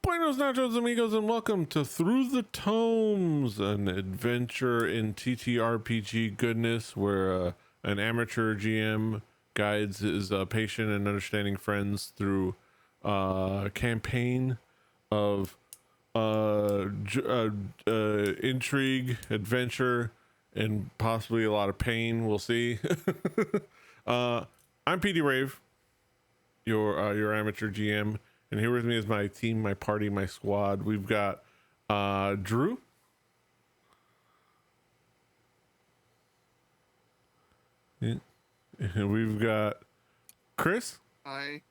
Buenos nachos, amigos, and welcome to Through the Tomes, an adventure in TTRPG goodness where an amateur GM guides his patient and understanding friends through a campaign of intrigue, adventure, and possibly a lot of pain. We'll see. I'm PD Rave, your amateur GM. And here with me is my team, my party, my squad. We've got Drew. Yeah. And we've got Chris. Hi.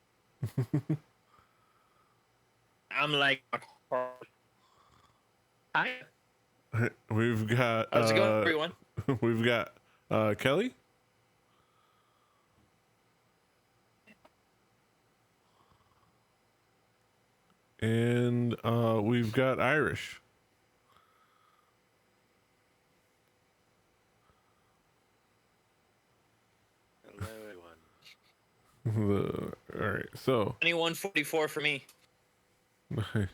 I'm like, hi. We've got How's it going, everyone? we've got Kelly. And we've got Irish. Hello, everyone. All right, so 2144 for me. nice.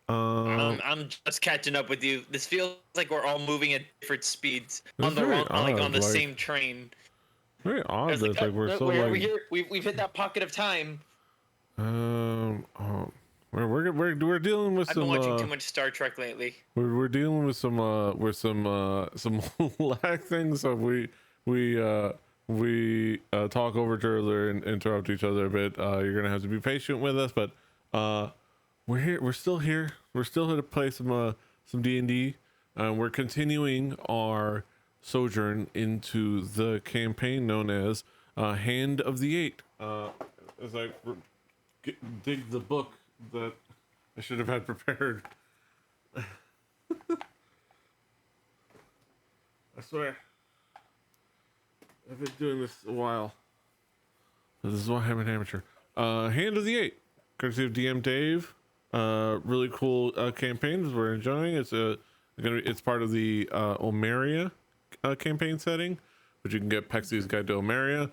I'm just catching up with you. This feels like we're all moving at different speeds That's on the very wrong, like on odd, the like- same train. very odd. It's That's like we're so where like. are we here? We've hit that pocket of time. We're dealing with I've some. been watching too much Star Trek lately. We're dealing with some lag things. So we talk over each other and interrupt each other a bit. You're gonna have to be patient with us, but we're here. We're still here. We're still here to play some D&D. We're continuing our sojourn into the campaign known as Hand of the Eight. As I dig the book that I should have had prepared. I swear. I've been doing this a while. This is why I'm an amateur. Hand of the Eight, courtesy of DM Dave. Really cool campaign we're enjoying. It's part of the Omeria campaign setting, but you can get Pexi's Guide to Omeria.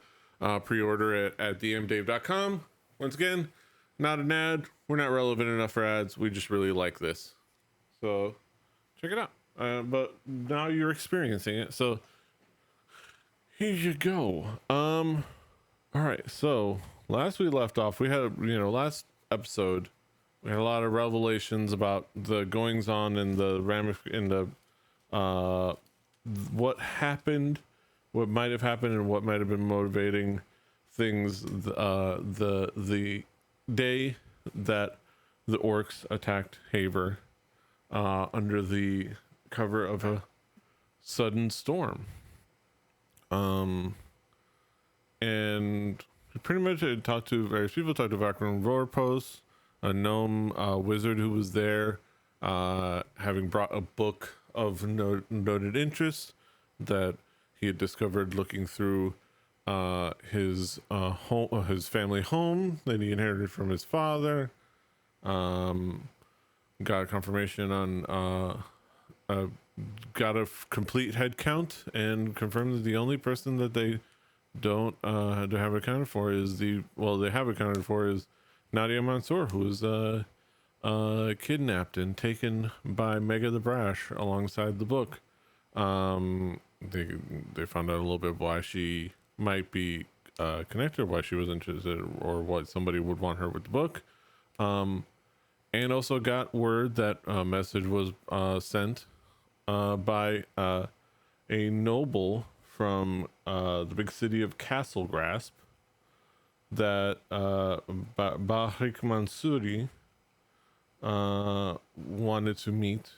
Pre-order it at dmdave.com. Once again, not an ad. We're not relevant enough for ads. We just really like this, so check it out. But now you're experiencing it, so here you go. All right. So last we left off, we had last episode we had a lot of revelations about the goings on and the what happened, what might have happened, and what might have been motivating things. The day that the orcs attacked Haver under the cover of a sudden storm. And pretty much I talked to various people. Talked to Vakran Vorpos, a gnome wizard who was there, having brought a book of noted interest that he had discovered looking through his family home that he inherited from his father. Got a confirmation on got a complete head count and confirmed that the only person that they don't have accounted for is they have accounted for is Nadia Mansour, who was kidnapped and taken by Mega the Brash alongside the book. They found out a little bit why she might be connected, why she was interested, or what somebody would want her with the book. And also got word that a message was sent by a noble from the big city of Castle Grasp that Bahrik Mansouri wanted to meet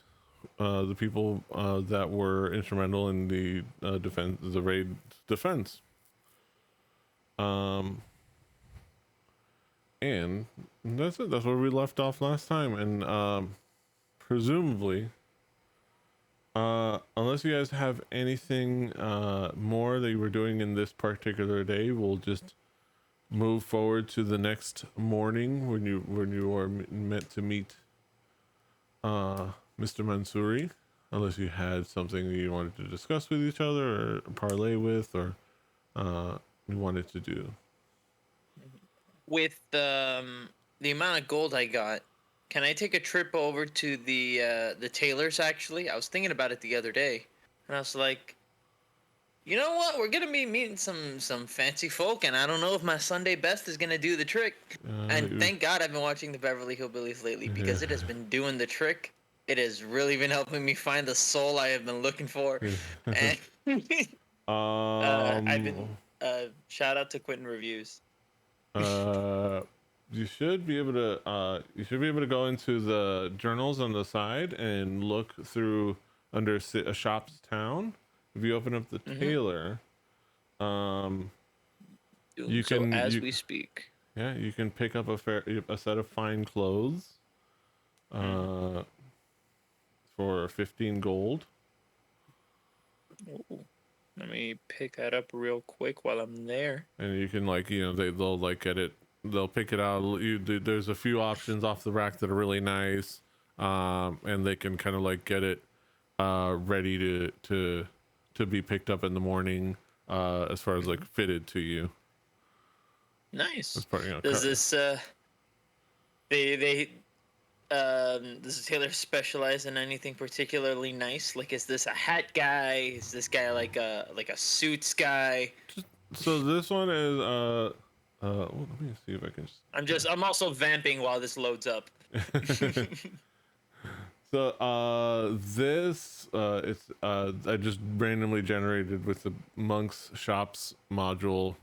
the people that were instrumental in the raid defense. And that's it. That's where we left off last time. And presumably, unless you guys have anything more that you were doing in this particular day, we'll just move forward to the next morning when you are meant to meet Mr. Mansouri. Unless you had something you wanted to discuss with each other or parlay with, or you wanted to do. With the amount of gold I got, Can I take a trip over to the tailors? Actually, I was thinking about it the other day, and I was like, you know what? We're gonna be meeting some fancy folk, and I don't know if my Sunday best is gonna do the trick. And thank God I've been watching the Beverly Hillbillies lately because it has been doing the trick. It has really been helping me find the soul I have been looking for. And I've been shout out to Quentin Reviews. Uh, you should be able to go into the journals on the side and look through under a shop's town. If you open up the tailor, you so can as we speak. Yeah, you can pick up a set of fine clothes for 15 gold. Ooh. Let me pick that up real quick while I'm there. And you can they'll like get it, they'll pick it out. There's a few options off the rack that are really nice, and they can kind of like get it ready to be picked up in the morning, as far as like fitted to you. Nice. Part, Does this does the tailor specialize in anything particularly nice? Like, is this a hat guy? Is this guy like a suits guy? So this one is well, let me see if I can I'm also vamping while this loads up. So this it's I just randomly generated with the Monk's Shops module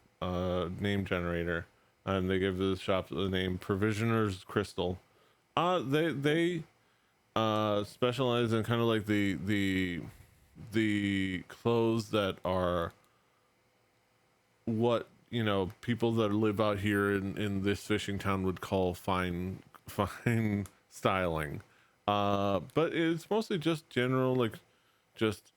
name generator, and they give the shop the name Provisioner's Crystal. They specialize in kind of like the clothes that are what people that live out here in this fishing town would call fine styling. But it's mostly just general, like just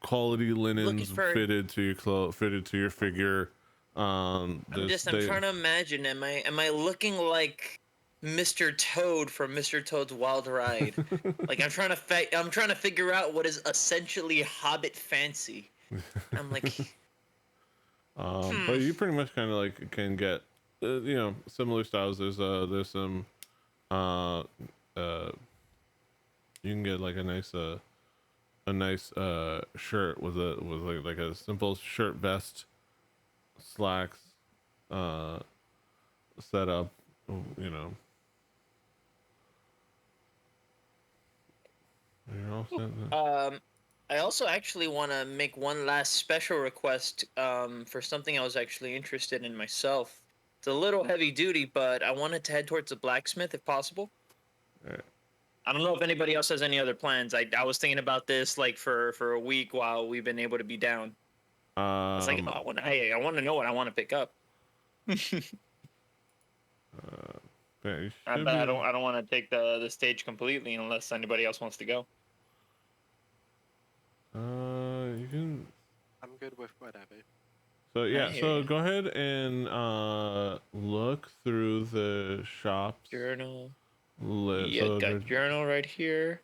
quality linens fitted to your fitted to your figure. I'm trying to imagine. Am I looking like Mr. Toad from Mr. Toad's Wild Ride? Like I'm trying to figure out what is essentially Hobbit fancy. I'm like, but you pretty much kind of like can get similar styles. There's some you can get like a nice shirt with like a simple shirt, vest, slacks, setup, you're all set then. I also actually want to make one last special request for something I was actually interested in myself. It's a little heavy duty, but I wanted to head towards the blacksmith if possible. All right. I don't know if anybody else has any other plans. I was thinking about this like for a week while we've been able to be down. I was like, I want to know what I want to pick up. Yeah, I don't want to take the stage completely unless anybody else wants to go. You can. I'm good with whatever. So yeah, so go ahead and look through the shop's journal. So got journal right here.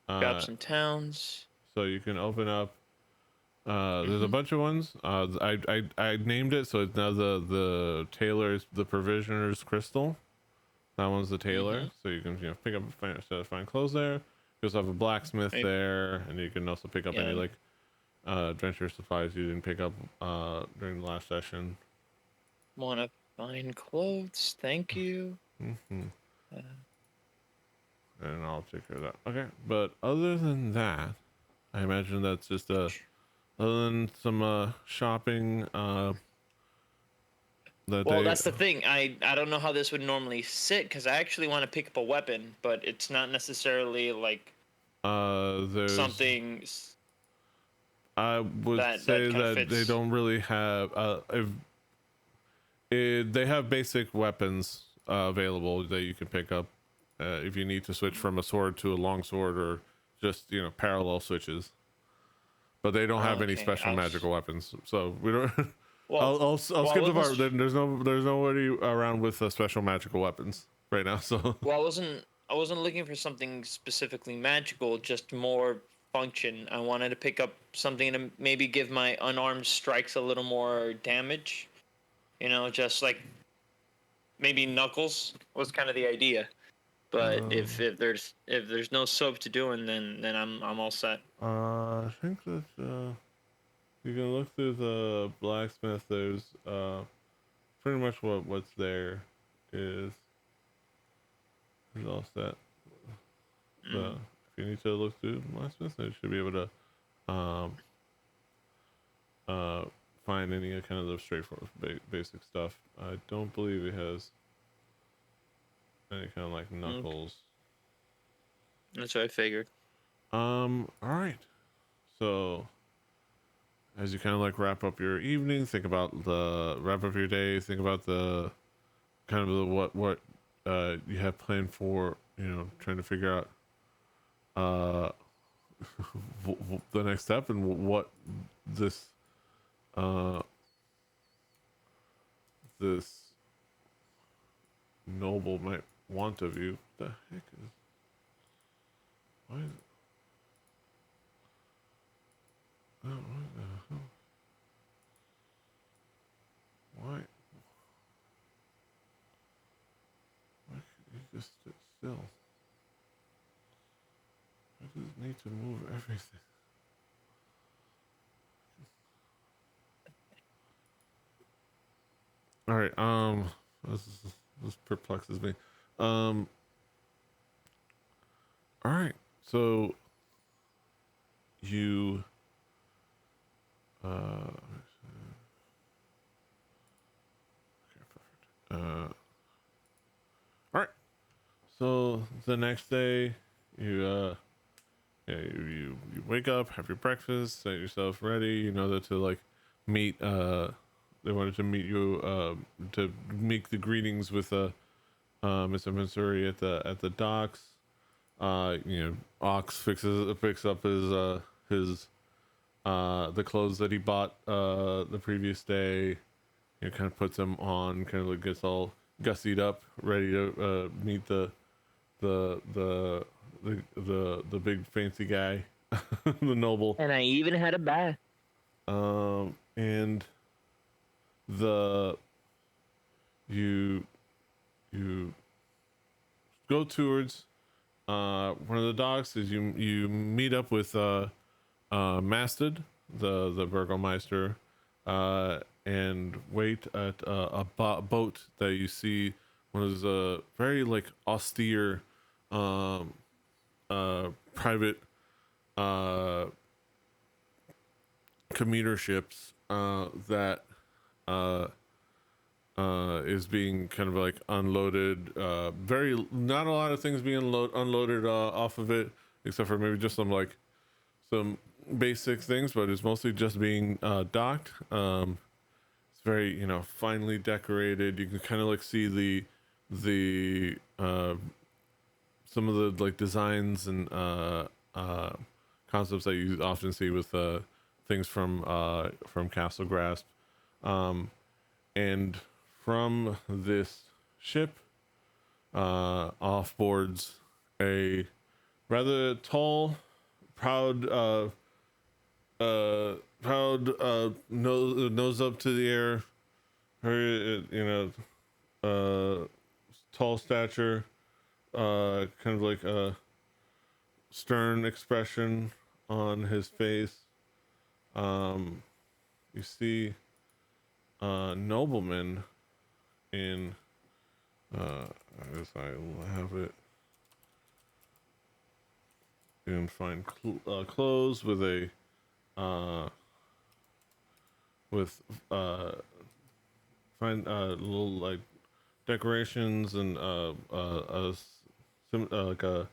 Got some towns. So you can open up. There's a bunch of ones. I named it so it's now the tailor's, the Provisioner's Crystal. That one's the tailor, so you can pick up a set of fine clothes there. You also have a blacksmith there, and you can also pick up any like adventure supplies you didn't pick up during the last session. Want to find clothes? Thank you. And I'll take care of that. Okay, but other than that, I imagine that's just other than some shopping. That's the thing. I don't know how this would normally sit because I actually want to pick up a weapon, but it's not necessarily like there's something. I would say that they don't really have they have basic weapons available that you can pick up if you need to switch from a sword to a long sword, or just parallel switches. But they don't have any special magical weapons, so we don't. I'll skip the part. There's nobody around with special magical weapons right now. So I wasn't looking for something specifically magical, just more function. I wanted to pick up something to maybe give my unarmed strikes a little more damage. Just like maybe Knuckles was kind of the idea. But if there's no soap to doing, then I'm all set. I think that you can look through the blacksmith. There's pretty much what's there is all set. So if you need to look through the blacksmith, you should be able to find any kind of the straightforward basic stuff. I don't believe it has any kind of like Knuckles. That's what I figured. All right. So as you kind of like wrap up your evening, wrap up your day, think about the kind of the what you have planned for, trying to figure out the next step and what this this noble might want of you. What the heck is why is it? Oh, what the hell? Why can't you just sit still? I just need to move everything. All right. This perplexes me. All right. So you okay, perfect. All right. So the next day, you you wake up, have your breakfast, set yourself ready. You know that to like meet. They wanted to meet you to make the greetings with Mr. Missouri at the docks. Ox picks up his the clothes that he bought the previous day. Kind of puts them on, kind of like gets all gussied up, ready to meet the big fancy guy, the noble. And I even had a bath. And you go towards one of the docks. Is you meet up with Masted, the Burgomeister, and wait at a boat that you see. One of those very like austere private commuter ships that is being kind of like unloaded. Very not a lot of things being unloaded off of it, except for maybe just some basic things, but it's mostly just being docked. It's very finely decorated. You can kind of like see the some of the like designs and concepts that you often see with things from Castle Grasp, and from this ship offboards a rather tall, proud nose up to the air, very tall stature, kind of like a stern expression on his face. You see nobleman in I guess I will have it in fine clothes with a fine little like decorations and like a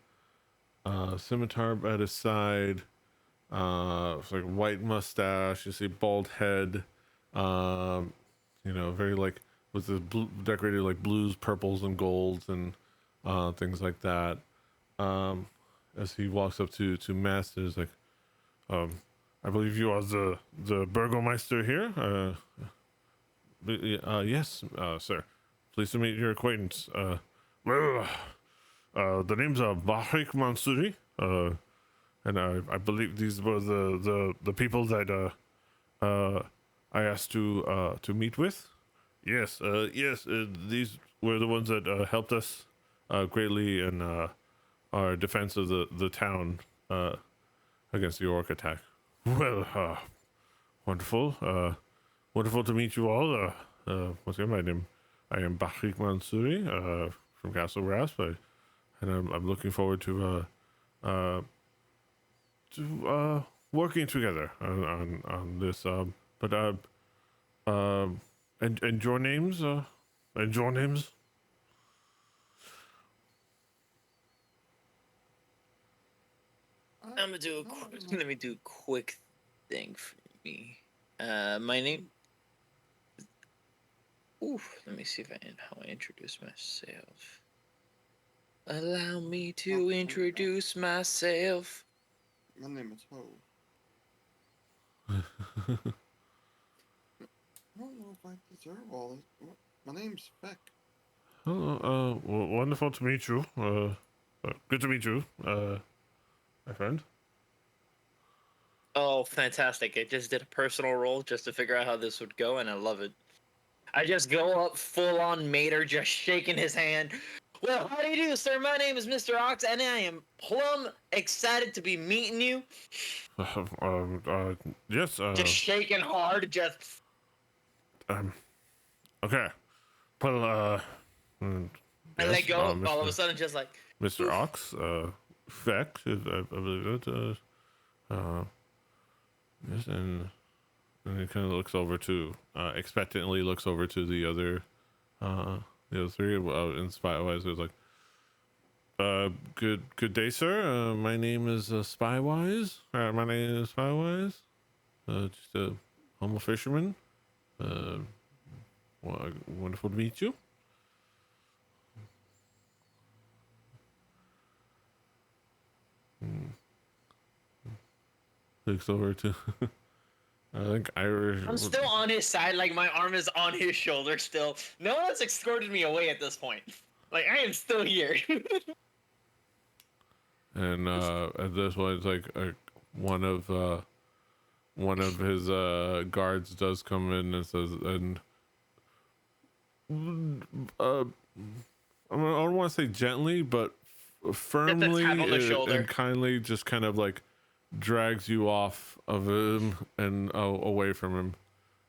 scimitar at his side. It's like white mustache. You see bald head. Very like with the decorated like blues, purples, and golds and things like that. As he walks up to Master, is like, I believe you are the Burgomeister here. Yes, sir. Pleased to meet your acquaintance. The name's Hamrick Mansuri. And I believe these were the people that I asked to meet with. Yes, yes, these were the ones that helped us greatly in our defense of the town against the orc attack. Well, wonderful. Wonderful to meet you all. Once again, I am Bahrik Mansouri from Castle Rasp, and I'm looking forward uh, to working together on this. But and your names, and your names. I'm gonna do a quick, let me do a quick thing for me. My name. Ooh, let me see if how I introduce myself. Allow me to introduce myself. My name is Ho. I don't know if I deserve all this. My name's Beck. Oh, well, wonderful to meet you. Good to meet you, my friend. Oh, fantastic! I just did a personal roll just to figure out how this would go, and I love it. I just go up full on Mater, just shaking his hand. Well, how do you do, sir? My name is Mr. Ox, and I am plumb excited to be meeting you. Yes. Just shaking hard, just. Okay. Well, I yes, let go. All of a Mr. sudden, just like. Mr. Ox, Feck, I believe it. Yes, and he kind of looks over to, expectantly looks over to the other three, in Spywise. It was like, good day, sir. My name is Spywise. My name is Spywise. Just a humble fisherman. Wonderful to meet you. Looks over to, I think Irish. I'm still on his side, like my arm is on his shoulder still. No one's escorted me away at this point. Like, I am still here. And at this point, it's like one of his guards does come in and says, and I don't want to say gently, but firmly tap on the shoulder. and kindly, just kind of like drags you off of him and away from him,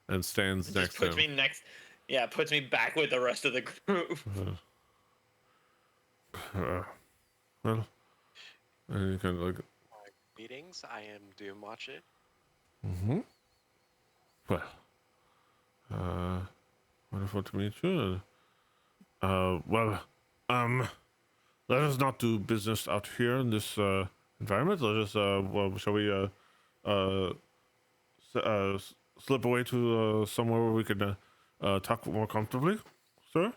and stands Just next to puts me him. next. Yeah, puts me back with the rest of the group. Well, and you kind of like, Meetings. I am Doom Watch It. well, wonderful to meet you. Well, let us not do business out here in this environment. Let us, well, shall we, slip away to somewhere where we can talk more comfortably, sir?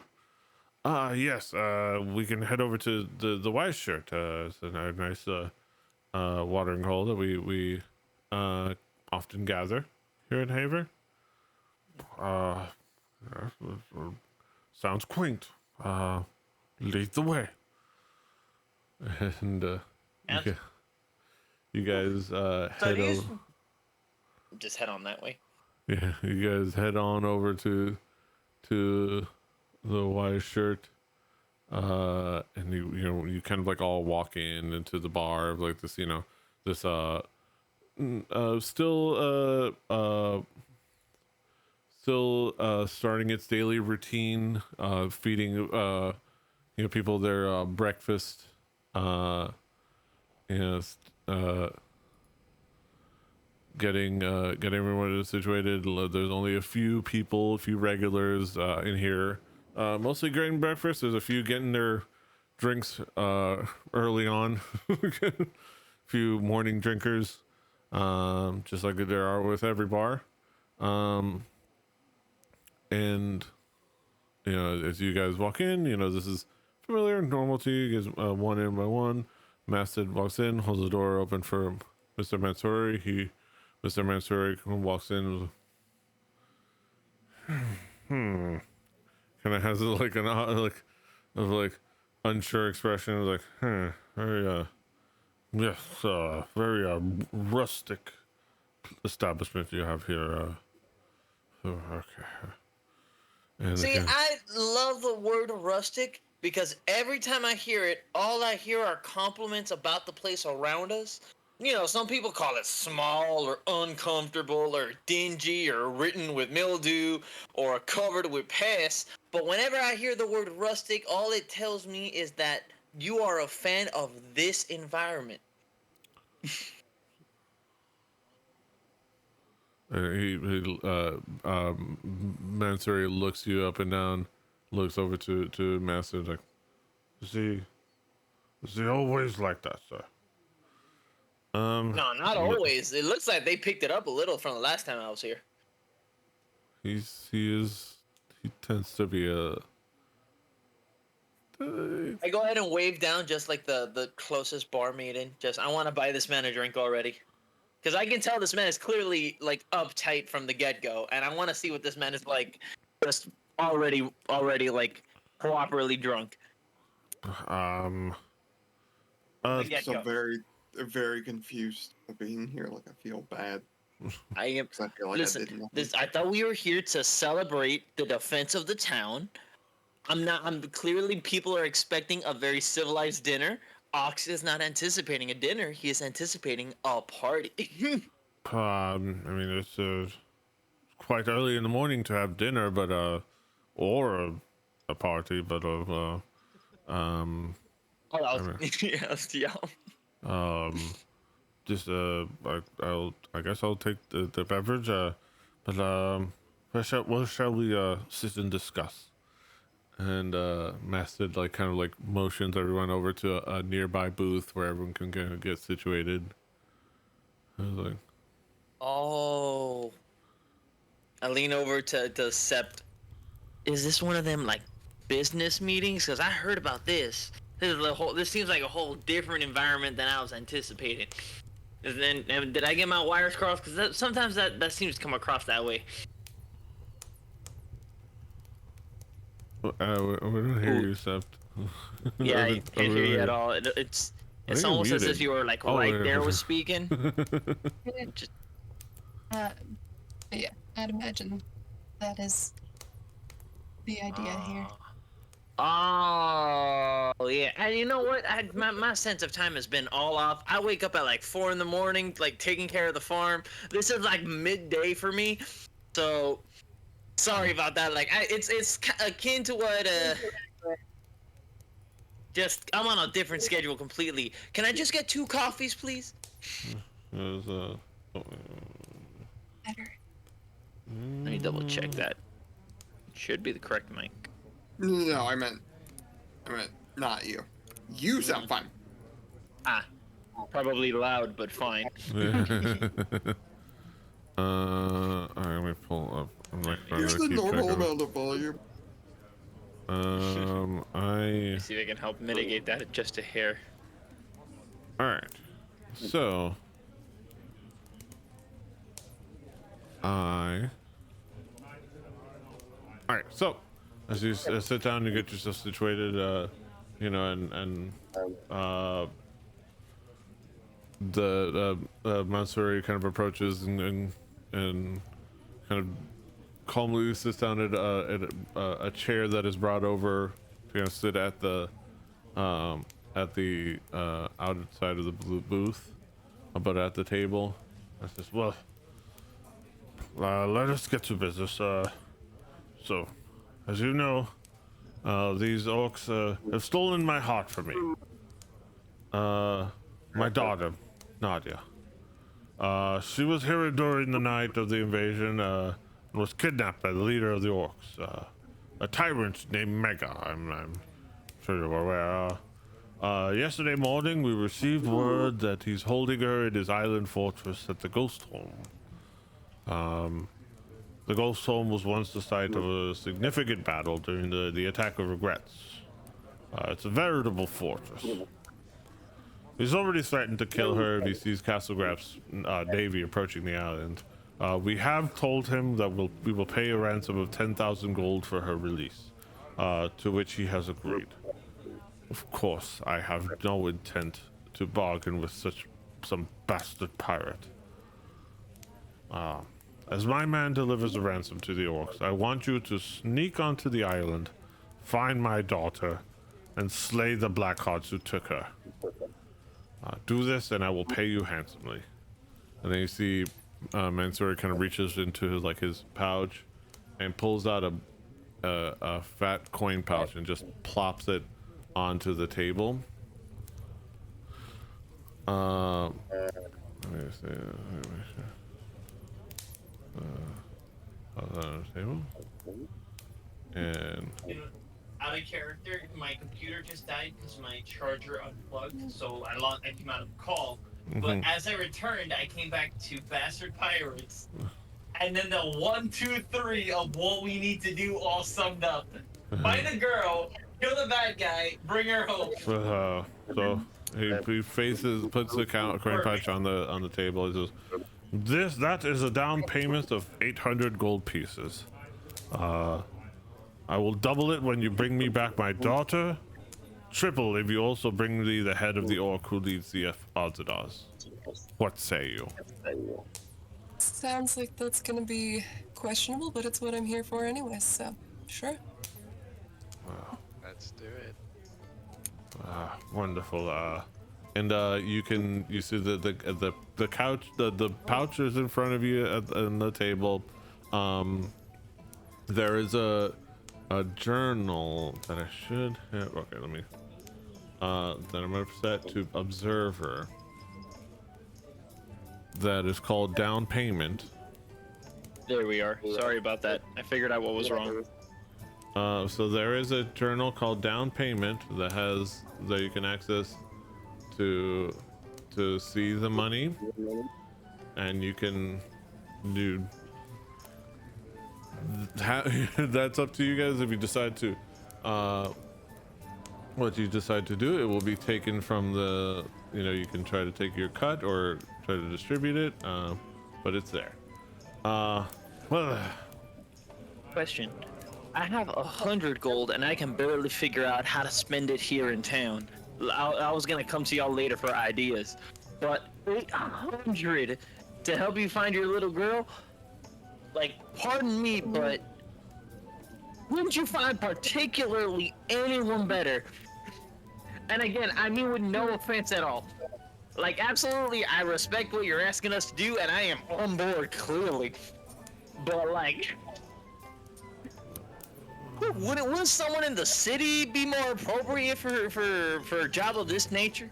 Yes. We can head over to the Wise Shirt. It's a nice watering hole that we often gather here in Haver. Yeah, sounds quaint. Lead the way. And And- you guys head you- over. Just head on that way. Yeah, you guys head on over to the Wise Shirt. And you kind of like all walk into the bar of like this, this still starting its daily routine, feeding people their breakfast, you know s- getting everyone situated. There's only a few people, a few regulars in here, mostly getting breakfast. There's a few getting their drinks early on. Few morning drinkers, just like there are with every bar. And as you guys walk in, this is familiar, normal to you. You guys one in by one. Masted walks in, holds the door open for Mr. Mansouri. Mr. Mansouri walks in. Kind of has like an like unsure expression, like very yes, very rustic establishment you have here. Okay. And See, again, I love the word rustic because every time I hear it, all I hear are compliments about the place around us. You know, some people call it small or uncomfortable or dingy or written with mildew or covered with pests. But whenever I hear the word rustic, all it tells me is that you are a fan of this environment. Mansuri looks you up and down, looks over to Master like, is he always like that, sir? No, not Look, always. It looks like they picked it up a little from the last time I was here. he tends to be a. I go ahead and wave down just like the closest barmaid in. Just I want to buy this man a drink already, because I can tell this man is clearly like uptight from the get go, and I want to see what this man is like, just already like properly drunk. Um. From Uh. the get So go. very confused of being here. Like I feel bad I am. because I feel like Listen, I did nothing. this I thought we were here to celebrate the defense of the town. I'm not. I'm clearly people are expecting a very civilized dinner. Ox is not anticipating a dinner. He is anticipating a party. I mean, it's quite early in the morning to have dinner, but or a party, but um, Oh, I that mean, was, yes, yeah. just I guess I'll take the beverage. But where shall we sit and discuss? And Master like kind of like motions everyone over to a nearby booth where everyone can get situated. I was like, Oh, I lean over to Sept. Is this one of them like business meetings? Because I heard about this. This is the whole. This seems like a whole different environment than I was anticipating. And did I get my wires crossed? Because sometimes that seems to come across that way. we don't hear Ooh. you, Sept. Yeah, I I can't hear you at really- all. I It's think you're almost as if muted. you were like Oh, right wait. there was speaking. Just, But yeah, I'd imagine that is the idea here. oh yeah, and you know what? My sense of time has been all off. I wake up at like 4 in the morning, like taking care of the farm. This is like midday for me, so sorry about that. Like it's akin to what just I'm on a different schedule completely. Can I just get 2 coffees, please? It was, Better. Let me double check that. It should be the correct mic. No, I meant not you. You sound fine. Ah, probably loud, but fine. Alright, let me pull up. I'm like trying Use to the keep track normal of it. amount of volume. I See if I can help mitigate that just a hair. alright. So alright, so as you sit down, you get yourself situated, you know, and the Mansuri kind of approaches and kind of calmly sits down at a chair that is brought over to sit at the outside of the booth, but at the table. I says, well, let us get to business. So, as you know, these orcs have stolen my heart from me. My daughter, Nadia. She was here during the night of the invasion and was kidnapped by the leader of the orcs, a tyrant named Mega. I'm sure you're aware. Yesterday morning, we received word that he's holding her in his island fortress at the Ghost Home. The Ghost Home was once the site of a significant battle during the Attack of Regrets. It's a veritable fortress. He's already threatened to kill her if he sees Castlegraph's navy approaching the island. We have told him that we will pay a ransom of 10,000 gold for her release, to which he has agreed. Of course, I have no intent to bargain with some bastard pirate. As my man delivers a ransom to the orcs, I want you to sneak onto the island, find my daughter, and slay the Blackhearts who took her. Do this, and I will pay you handsomely. And then you see Mansour kind of reaches into his pouch and pulls out a fat coin pouch and just plops it onto the table. Let me see. On the table. And Out of character, my computer just died because my charger unplugged, so I came out of the call. But as I returned, I came back to Bastard Pirates, and then the 1, 2, 3 of what we need to do all summed up. Find the girl, kill the bad guy, bring her home. So he puts the coin pouch on the table. He says, that is a down payment of 800 gold pieces. I will double it when you bring me back my daughter. Triple if you also bring me the head of the orc who leads the Odzadas. What say you? Sounds like that's gonna be questionable, but it's what I'm here for anyway, so sure. Let's do it. Wonderful. And you see the couch, the pouch is in front of you on the table. There is a journal that I should have. Okay, let me. That I'm gonna set to observer. That is called down payment. There we are. Sorry about that. I figured out what was wrong. So there is a journal called down payment that you can access to see the money, and you can do. That's up to you guys if you decide to. What you decide to do, it will be taken from the. You can try to take your cut or try to distribute it, but it's there. Well. Question. I have 100 gold and I can barely figure out how to spend it here in town. I was gonna come to y'all later for ideas, but 800 to help you find your little girl? Like, pardon me, but wouldn't you find particularly anyone better? And again, I mean with no offense at all. Like, absolutely, I respect what you're asking us to do, and I am on board, clearly. But, like, wouldn't someone in the city be more appropriate for a job of this nature?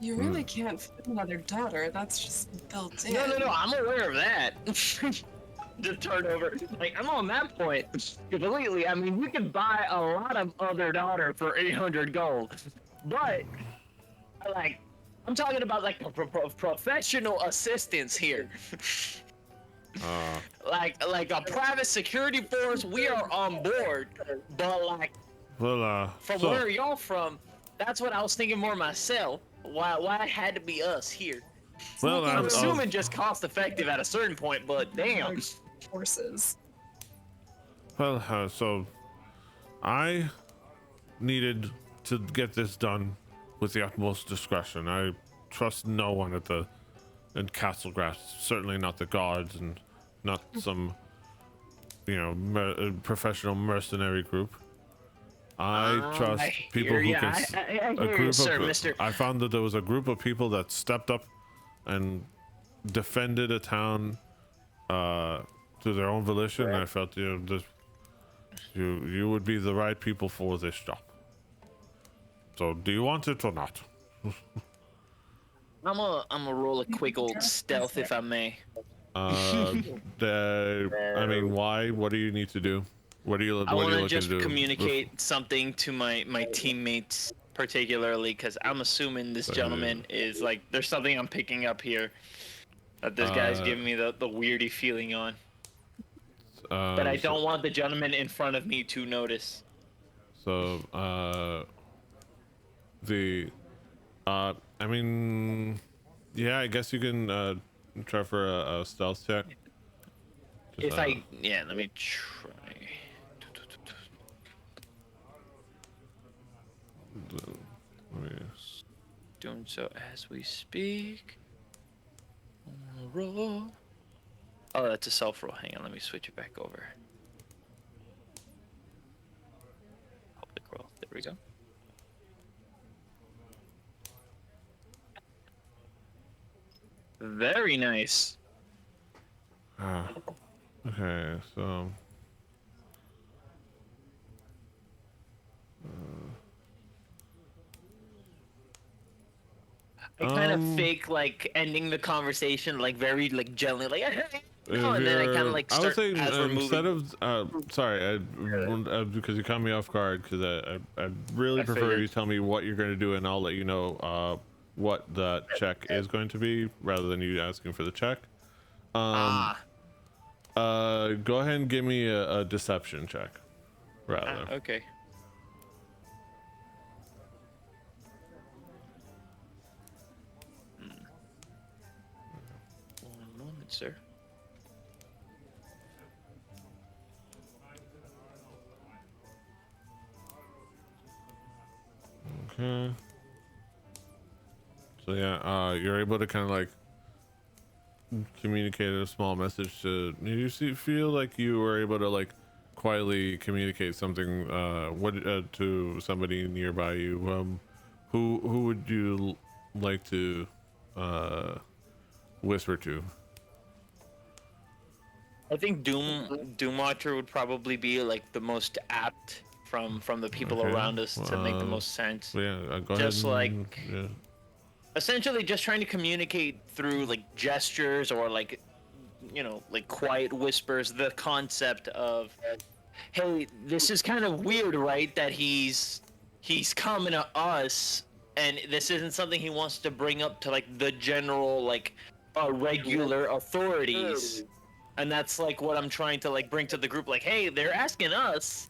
You really can't fit another daughter, that's just built in. No, I'm aware of that. Just turn over. Like, I'm on that point completely. I mean, we could buy a lot of other daughter for 800 gold. But, like, I'm talking about, like, professional assistance here. Like a private security force, we are on board. But, like, from where y'all from, that's what I was thinking more myself. Why it had to be us here. Well, I'm assuming just cost effective at a certain point, but damn. Horses. Well, so I needed to get this done with the utmost discretion. I trust no one in Castlegrass. Certainly not the guards, and not some, professional mercenary group. I trust people who can. I found that there was a group of people that stepped up and defended a town to their own volition. And I felt you would be the right people for this job. So, do you want it or not? I'm a roll a quick old stealth, if I may. I mean, why? What do you need to do? I want to just communicate something to my teammates, particularly because I'm assuming this gentleman is like, there's something I'm picking up here that this guy's giving me the weirdy feeling on. But I don't want the gentleman in front of me to notice. So, I mean, yeah, I guess you can try for a stealth check. Let me try. Doing so as we speak. Roll. Oh, that's a self roll. Hang on, let me switch it back over. Public roll. There we go. Very nice. Okay, so I kind of fake like ending the conversation like very like gently, like hey, no, if and then I kind of you're- like I would start say as we're instead moving. of sorry, because you caught me off guard, because I really I prefer figured. you tell me what you're going to do, and I'll let you know what the check is going to be, rather than you asking for the check. Go ahead and give me a deception check, rather. Okay. One moment, sir. Okay. So yeah, you're able to kind of like communicate a small message to. Feel like you were able to like quietly communicate something to somebody nearby you. Who would you like to whisper to? I think Doom Watcher would probably be like the most apt from the people Okay. around us to make the most sense. So yeah, go Just ahead. Yeah. Essentially just trying to communicate through like gestures or like like quiet whispers the concept of, hey, this is kind of weird, right, that he's coming to us and this isn't something he wants to bring up to like the general like regular authorities. And that's like what I'm trying to like bring to the group, like, hey, they're asking us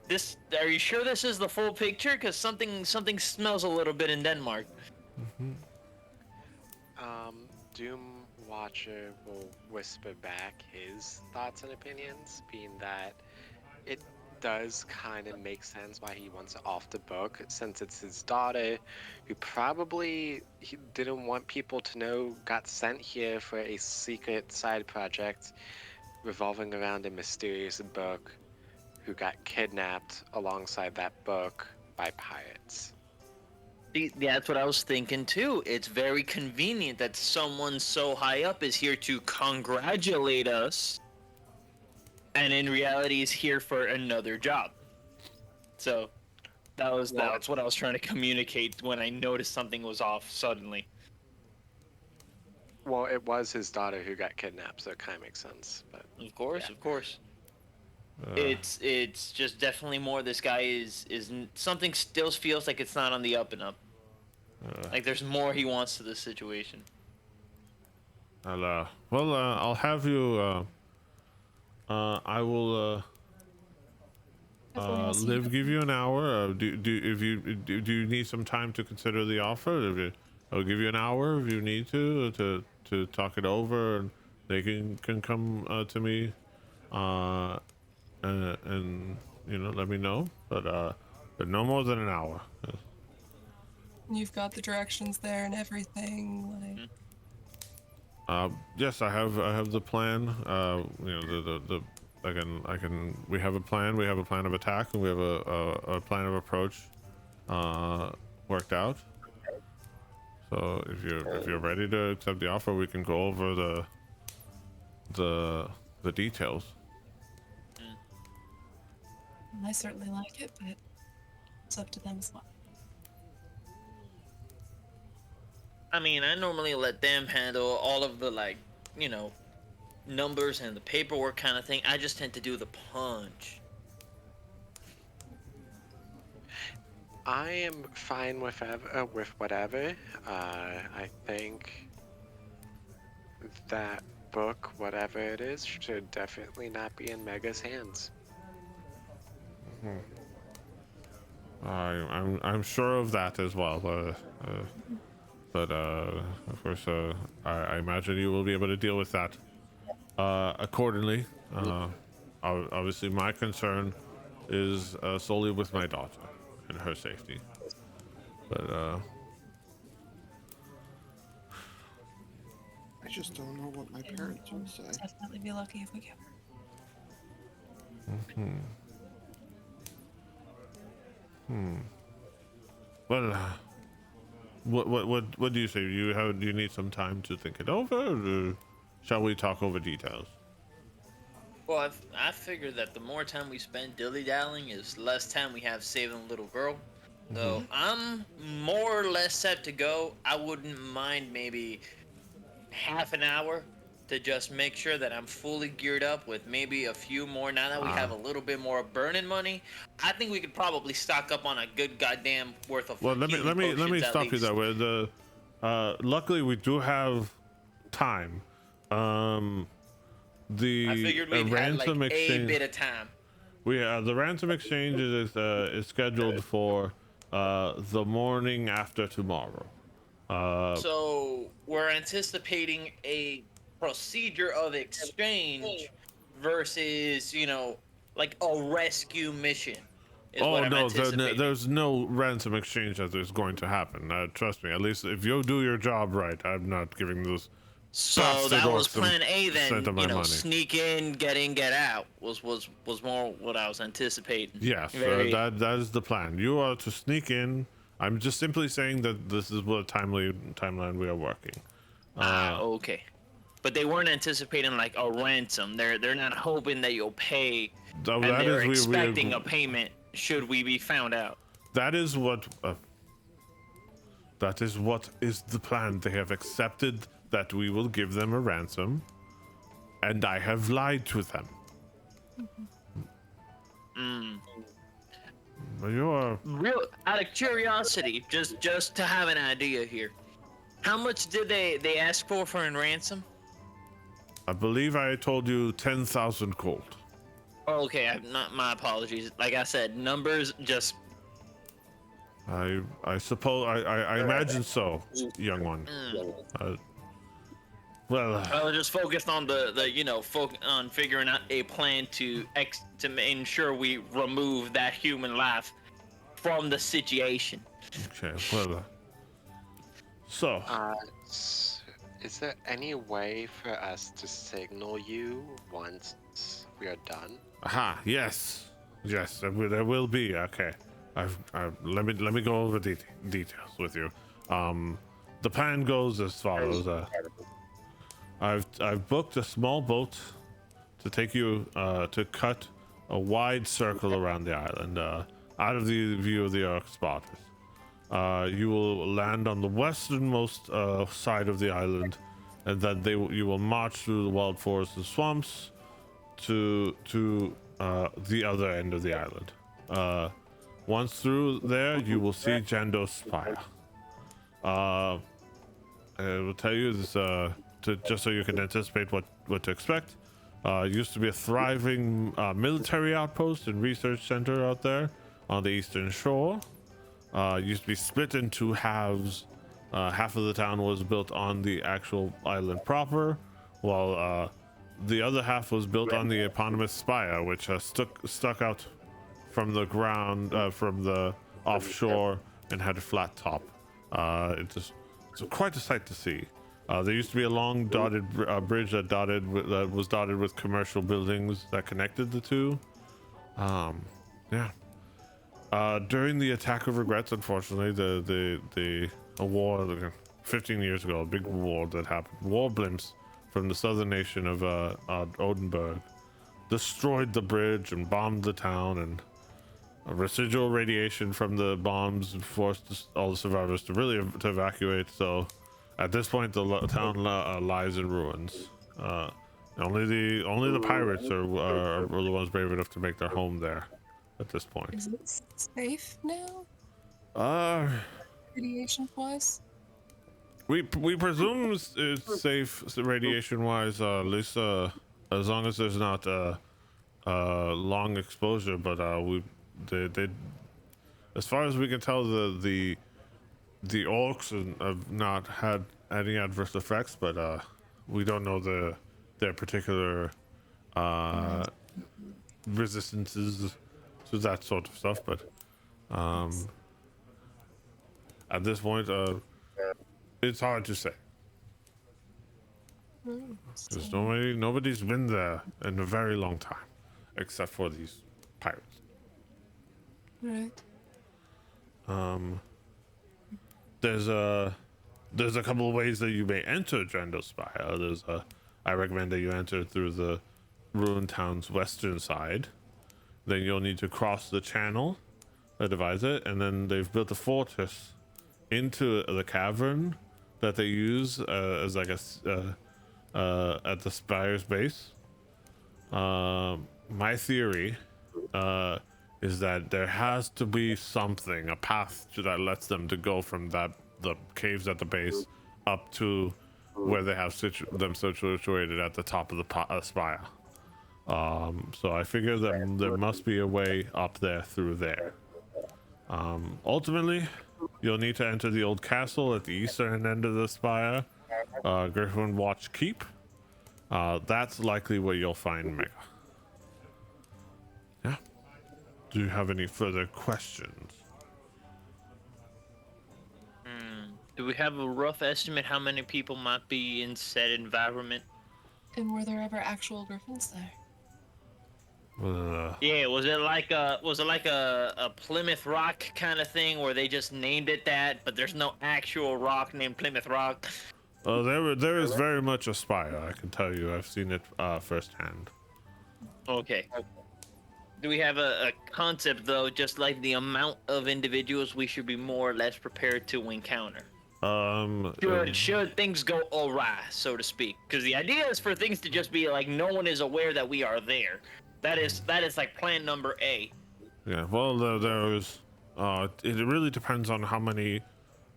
this, are you sure this is the full picture, because something smells a little bit in Denmark. Doom Watcher will whisper back his thoughts and opinions, being that it does kind of make sense why he wants it off the book, since it's his daughter, who probably he didn't want people to know got sent here for a secret side project revolving around a mysterious book, who got kidnapped alongside that book by pirates. See, that's what I was thinking too. It's very convenient that someone so high up is here to congratulate us, and in reality is here for another job. So that's what I was trying to communicate when I noticed something was off suddenly. Well, it was his daughter who got kidnapped, so it kind of makes sense. But Of course, yeah. of course. It's just definitely more. This guy is something still feels like it's not on the up and up. Like there's more he wants to this situation. I'll have you. I will. Definitely I'll see you. Liv, give you an hour. Do you need some time to consider the offer? I'll give you an hour if you need to talk it over, and they can come to me, and let me know. But no more than an hour. You've got the directions there and everything. Like, Yes, I have the plan. We have a plan. We have a plan of attack, and we have a plan of approach worked out. So if you're ready to accept the offer, we can go over the details. I certainly like it, but it's up to them as well. I mean, I normally let them handle all of the numbers and the paperwork kind of thing. I just tend to do the punch. I am fine with whatever. I think that book, whatever it is, should definitely not be in Mega's hands. I'm sure of that as well. But of course, I imagine you will be able to deal with that accordingly. Obviously, my concern is solely with my daughter and her safety. But just don't know what my parents will say. Definitely be lucky if we get her. Well, what do you say? Do you need some time to think it over, or shall we talk over details? Well, I figured that the more time we spend dilly-dallying is less time we have saving the little girl. So I'm more or less set to go. I wouldn't mind maybe half an hour to just make sure that I'm fully geared up with maybe a few more. Now that we have a little bit more burning money, I think we could probably stock up on a good goddamn worth of. Well, let me stop you there. With luckily we do have time. The I figured we'd had like ransom a exchange. bit of time. The ransom exchange is scheduled for the morning after tomorrow. So we're anticipating a procedure of exchange versus, like a rescue mission. Is what Oh I'm no, anticipating. there's no ransom exchange that is going to happen. Trust me. At least if you do your job right, I'm not giving those. So bastard that was orcs some plan A then, cent of my money. sneak in, get out was more what I was anticipating. Yes, Very- that is the plan. You are to sneak in. I'm just simply saying that this is what timeline we are working. Okay. But they weren't anticipating like a ransom. They're not hoping that you'll pay, and That they're is expecting a payment should we be found out. That is what is the plan. They have accepted that we will give them a ransom, and I have lied to them. You're Real out of curiosity, just to have an idea here. How much did they ask for in ransom? I believe I told you 10,000 gold. Oh, okay, not my apologies. Like I said, numbers just. I suppose I imagine so, young one. Well, I was just focused on on figuring out a plan to ensure we remove that human life from the situation. okay. Well, so Is there any way for us to signal you once we are done? aha, yes, there will be. Okay, let me go over details with you. The plan goes as follows. I've booked a small boat to take you to cut a wide circle around the island, out of the view of the orc spotters. You will land on the westernmost side of the island, and then you will march through the wild forests and swamps to the other end of the island. Once through there, you will see Jando's spire. I will tell you this just so you can anticipate what to expect. Used to be a thriving military outpost and research center out there on the eastern shore. Used to be split into halves. Half of the town was built on the actual island proper, while the other half was built on the eponymous spire, which stuck out from the ground, from the offshore, and had a flat top. It's quite a sight to see. There used to be a long dotted bridge that was dotted with commercial buildings that connected the two. Yeah. During the attack of regrets, unfortunately, a war 15 years ago, a big war that happened. War blimps from the southern nation of Odenburg destroyed the bridge and bombed the town, and residual radiation from the bombs forced all the survivors to evacuate. So at this point, the town lies in ruins. Only the pirates are the ones brave enough to make their home there at this point. Is it safe now? Radiation wise? We presume it's safe radiation wise, at least as long as there's not long exposure. But they as far as we can tell, the orcs have not had any adverse effects, but we don't know their particular resistances to that sort of stuff. But at this point, it's hard to say. Because nobody's been there in a very long time, except for these pirates. Right. There's a couple of ways that you may enter Drendo's Spire. I recommend that you enter through the ruined town's western side. Then you'll need to cross the channel that divides it, and then they've built a fortress into the cavern that they use as like at the spire's base. My theory is that there has to be something, a path that lets them to go from the caves at the base up to where they have them situated at the top of the spire. So I figure that there must be a way up there through there. Ultimately, you'll need to enter the old castle at the eastern end of the spire, Griffin Watch Keep. That's likely where you'll find Mega. Yeah. Do you have any further questions? Do we have a rough estimate how many people might be in said environment? And were there ever actual griffins there? Yeah, was it like a Plymouth Rock kind of thing where they just named it that, but there's no actual rock named Plymouth Rock? There is very much a spire, I can tell you. I've seen it firsthand. Okay. Do we have a concept though, just like the amount of individuals we should be more or less prepared to encounter? Should things go awry, so to speak? Because the idea is for things to just be like no one is aware that we are there. That is like plan number A. Yeah, well, there's it really depends on how many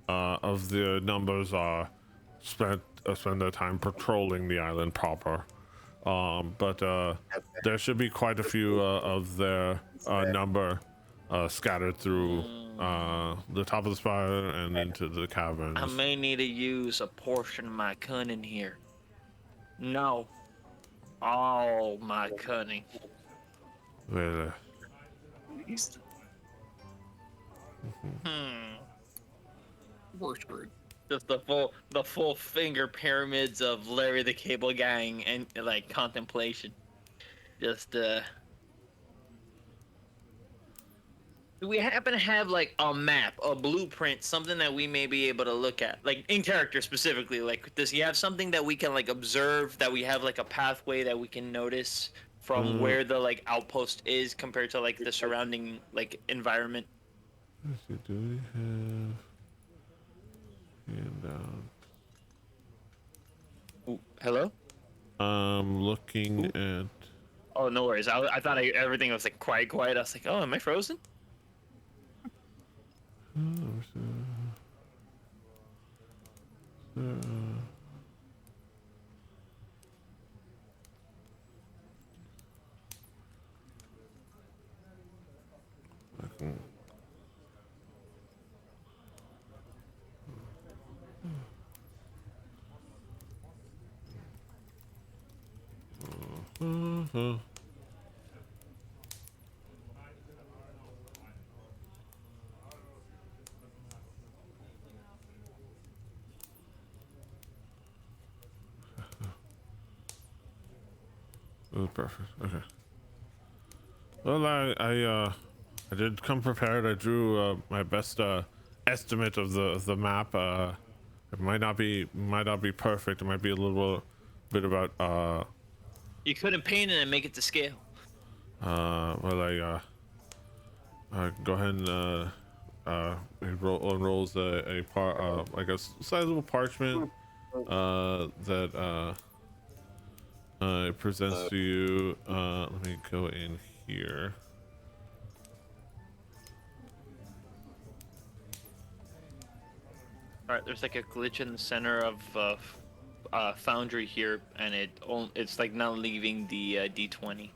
of the numbers are spend their time patrolling the island proper. But there should be quite a few of their number scattered through the top of the spire and into the caverns. I may need to use a portion of my cunning here. No. All my cunning. Really? We're screwed. Just the full finger pyramids of Larry the Cable Gang and like contemplation. Just do we happen to have like a map, a blueprint, something that we may be able to look at, like in character specifically? Like, does he have something that we can like observe, that we have like a pathway that we can notice from where the like outpost is compared to like the surrounding like environment? Let's see, do we have handout? Ooh, hello? Looking at. Oh, no worries. I thought everything was like quiet. I was like, oh, am I frozen? Oh, perfect. Okay. Well, I did come prepared. I drew my best estimate of the map. It might not be perfect. It might be a little bit about You couldn't paint it and make it to scale. well, I go ahead and unrolls like a sizable parchment that it presents to you. Let me go in here. All right, there's like a glitch in the center of Foundry here, and it's like not leaving the D20.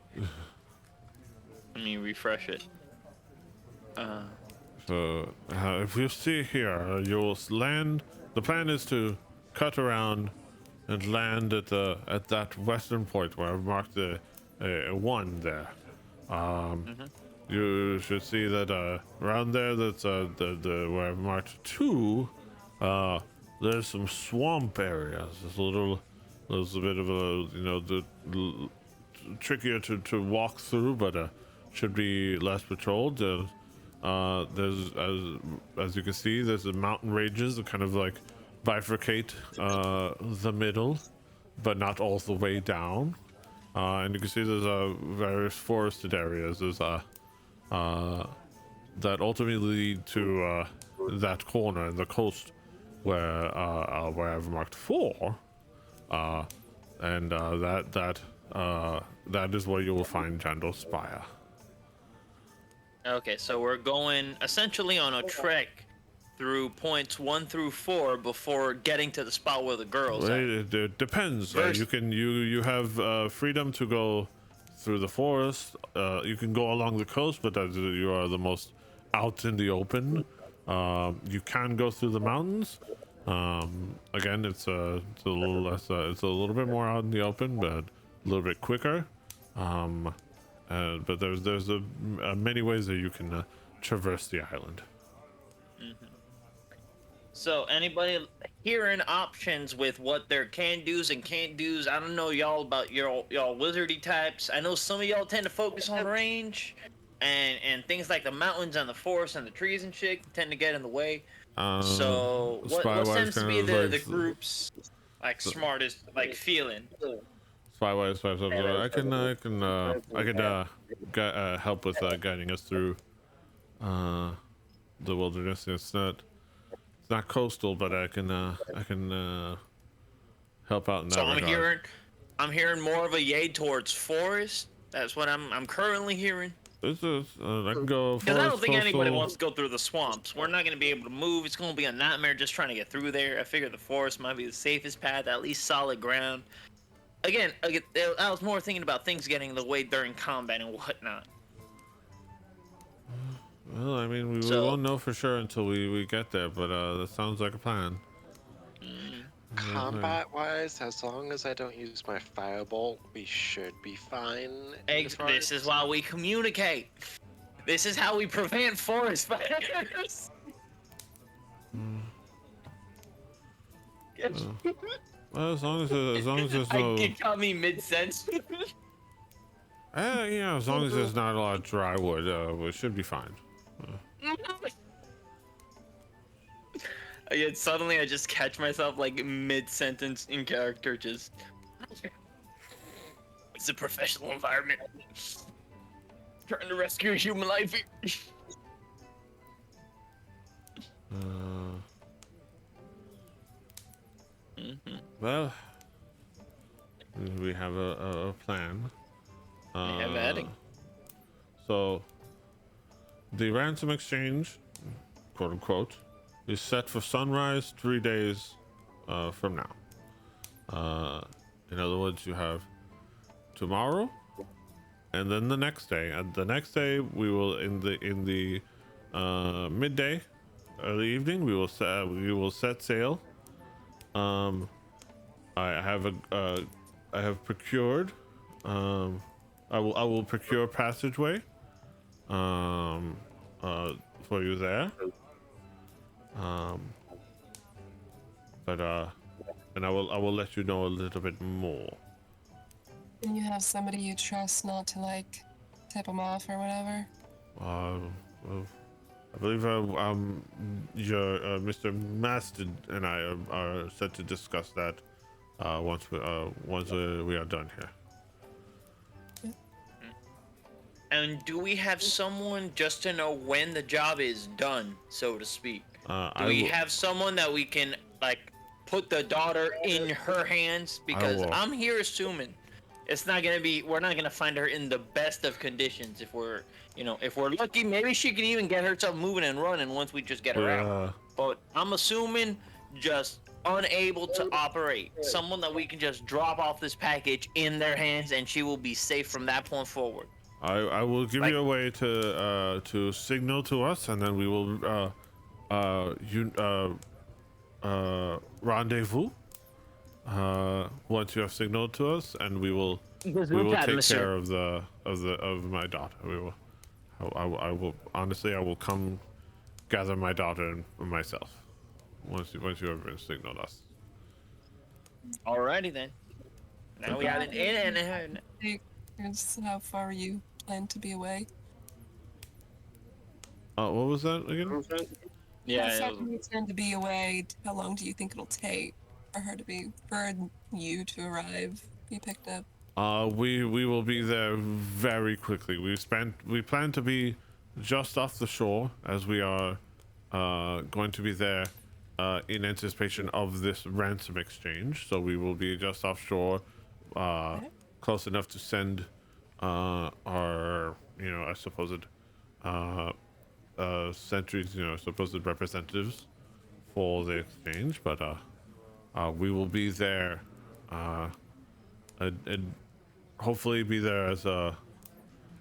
Let me refresh it. So if you see here, you'll land. The plan is to cut around and land at that western point where I've marked a 1 there. You should see that around there. That's the where I've marked 2. There's some swamp areas. There's a little There's a bit of a, trickier to walk through, but should be less patrolled. There's as you can see, there's the mountain ranges that kind of like bifurcate the middle, but not all the way down. And you can see there's various forested areas. There's that ultimately lead to that corner in the coast where I've marked 4, and that is where you will find Jandal Spire. Okay, so we're going essentially on a trek through points 1 through 4 before getting to the spot where the girls are. It depends. First- You have freedom to go through the forest. You can go along the coast, but as you are the most out in the open, you can go through the mountains. Again, it's a little less. It's a little bit more out in the open, but a little bit quicker. But there's many ways that you can traverse the island. So anybody hearing options with what their can do's and can't do's? I don't know y'all about y'all wizardy types. I know some of y'all tend to focus on range, and things like the mountains and the forest and the trees and shit tend to get in the way. So what seems to be the group's like smartest like feeling? Spywise, I can help with guiding us through the wilderness. It's not coastal, but I can help out in that So regard. I'm hearing more of a yay towards forest. That's what I'm currently hearing. I can go Because I don't forest, think anybody coastal. wants to go through the swamps. We're not going to be able to move. It's going to be a nightmare just trying to get through there. I figure the forest might be the safest path, at least solid ground. Again, I was more thinking about things getting in the way during combat and whatnot. Well, I mean, we So- won't know for sure until we get there, but that sounds like a plan. Combat-wise, as long as I don't use my firebolt, we should be fine. as far This is why we communicate. This is how we prevent forest fires. Well, as long as there's no, It caught me mid-sentence. as long as there's not a lot of dry wood, we should be fine. Again, suddenly I just catch myself like mid-sentence in character, just. It's a professional environment. Trying to rescue a human life here. Well, we have a plan. have at it. So, the ransom exchange, quote unquote, is set for sunrise 3 days from now. In other words, you have tomorrow, and then the next day. And the next day, we will in the midday, early evening, we will set sail. I have procured. I will procure passageway. For you there. And I will let you know a little bit more. And you have somebody you trust not to like tip them off or whatever. Well, I believe your Mr. Masted and I are set to discuss that once we are done here. And do we have someone just to know when the job is done, so to speak? Do we have someone that we can like put the daughter in her hands? Because will. I'm here assuming it's not gonna be. We're not gonna find her in the best of conditions. If we're lucky, maybe she can even get herself moving and running once we just get her out. But I'm assuming just unable to operate. Someone that we can just drop off this package in their hands, and she will be safe from that point forward. I will give you a way to signal to us, and then we will rendezvous once you have signaled to us, and we will take care of my daughter. I will honestly, I will come gather my daughter and myself once you have signaled us. Alrighty then. Now we have an in and Here's how far you plan to be away. What was that again? How yeah. far do you intend to be away? How long do you think it'll take for you to arrive, be picked up? We will be there very quickly. We plan to be just off the shore, as we are going to be there in anticipation of this ransom exchange. So we will be just offshore, close enough to send our, I supposed sentries, supposed representatives for the exchange. But we will be there, and hopefully be there as well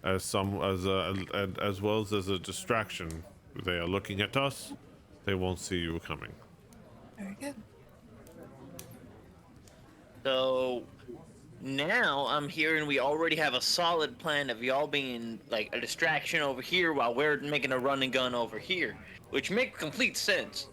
as a distraction. They are looking at us. They won't see you coming. Very good. So now I'm hearing we already have a solid plan of y'all being like a distraction over here while we're making a run and gun over here, which makes complete sense.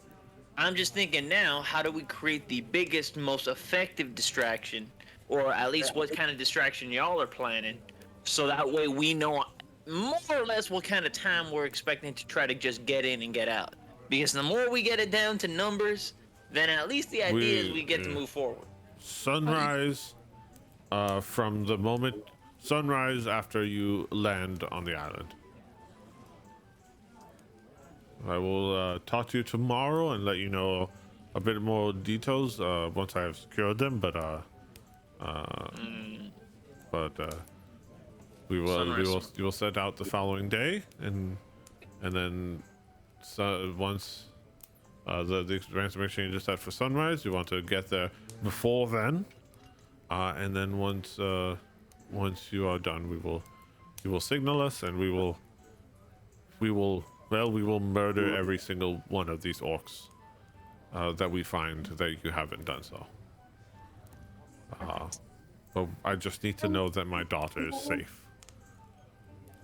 I'm just thinking now, how do we create the biggest, most effective distraction, or at least what kind of distraction y'all are planning, so that way we know more or less what kind of time we're expecting to try to just get in and get out. Because the more we get it down to numbers, then at least the idea is we get to move forward. Sunrise, from the moment sunrise after you land on the island. I will talk to you tomorrow and let you know a bit more details once I have secured them. But we will set out the following day, and then once the ransom exchange is set for sunrise, we want to get there before then, and then once you are done, you will signal us, and we will murder every single one of these orcs that we find that you haven't done so. But I just need to know that my daughter is safe.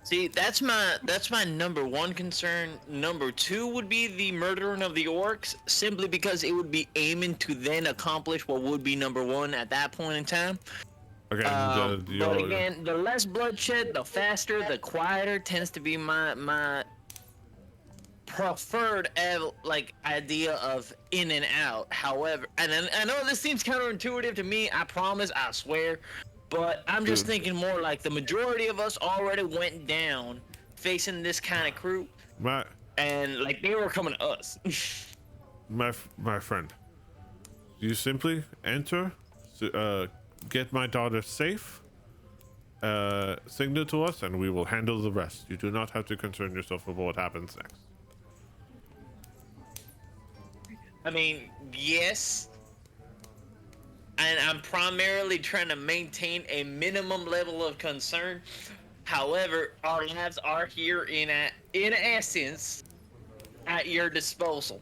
See, that's my number one concern. Number two would be the murdering of the orcs, simply because it would be aiming to then accomplish what would be number one at that point in time. Again, But again, the less bloodshed, the faster, the quieter tends to be my preferred idea of in and out. However, and I know this seems counterintuitive to me, I promise, I swear, but I'm just thinking more like the majority of us already went down facing this kind of crew, and like they were coming to us. my friend, you simply enter, get my daughter safe, signal to us, and we will handle the rest. You do not have to concern yourself about what happens next. I mean, yes, and I'm primarily trying to maintain a minimum level of concern. However, our lives are here in essence at your disposal.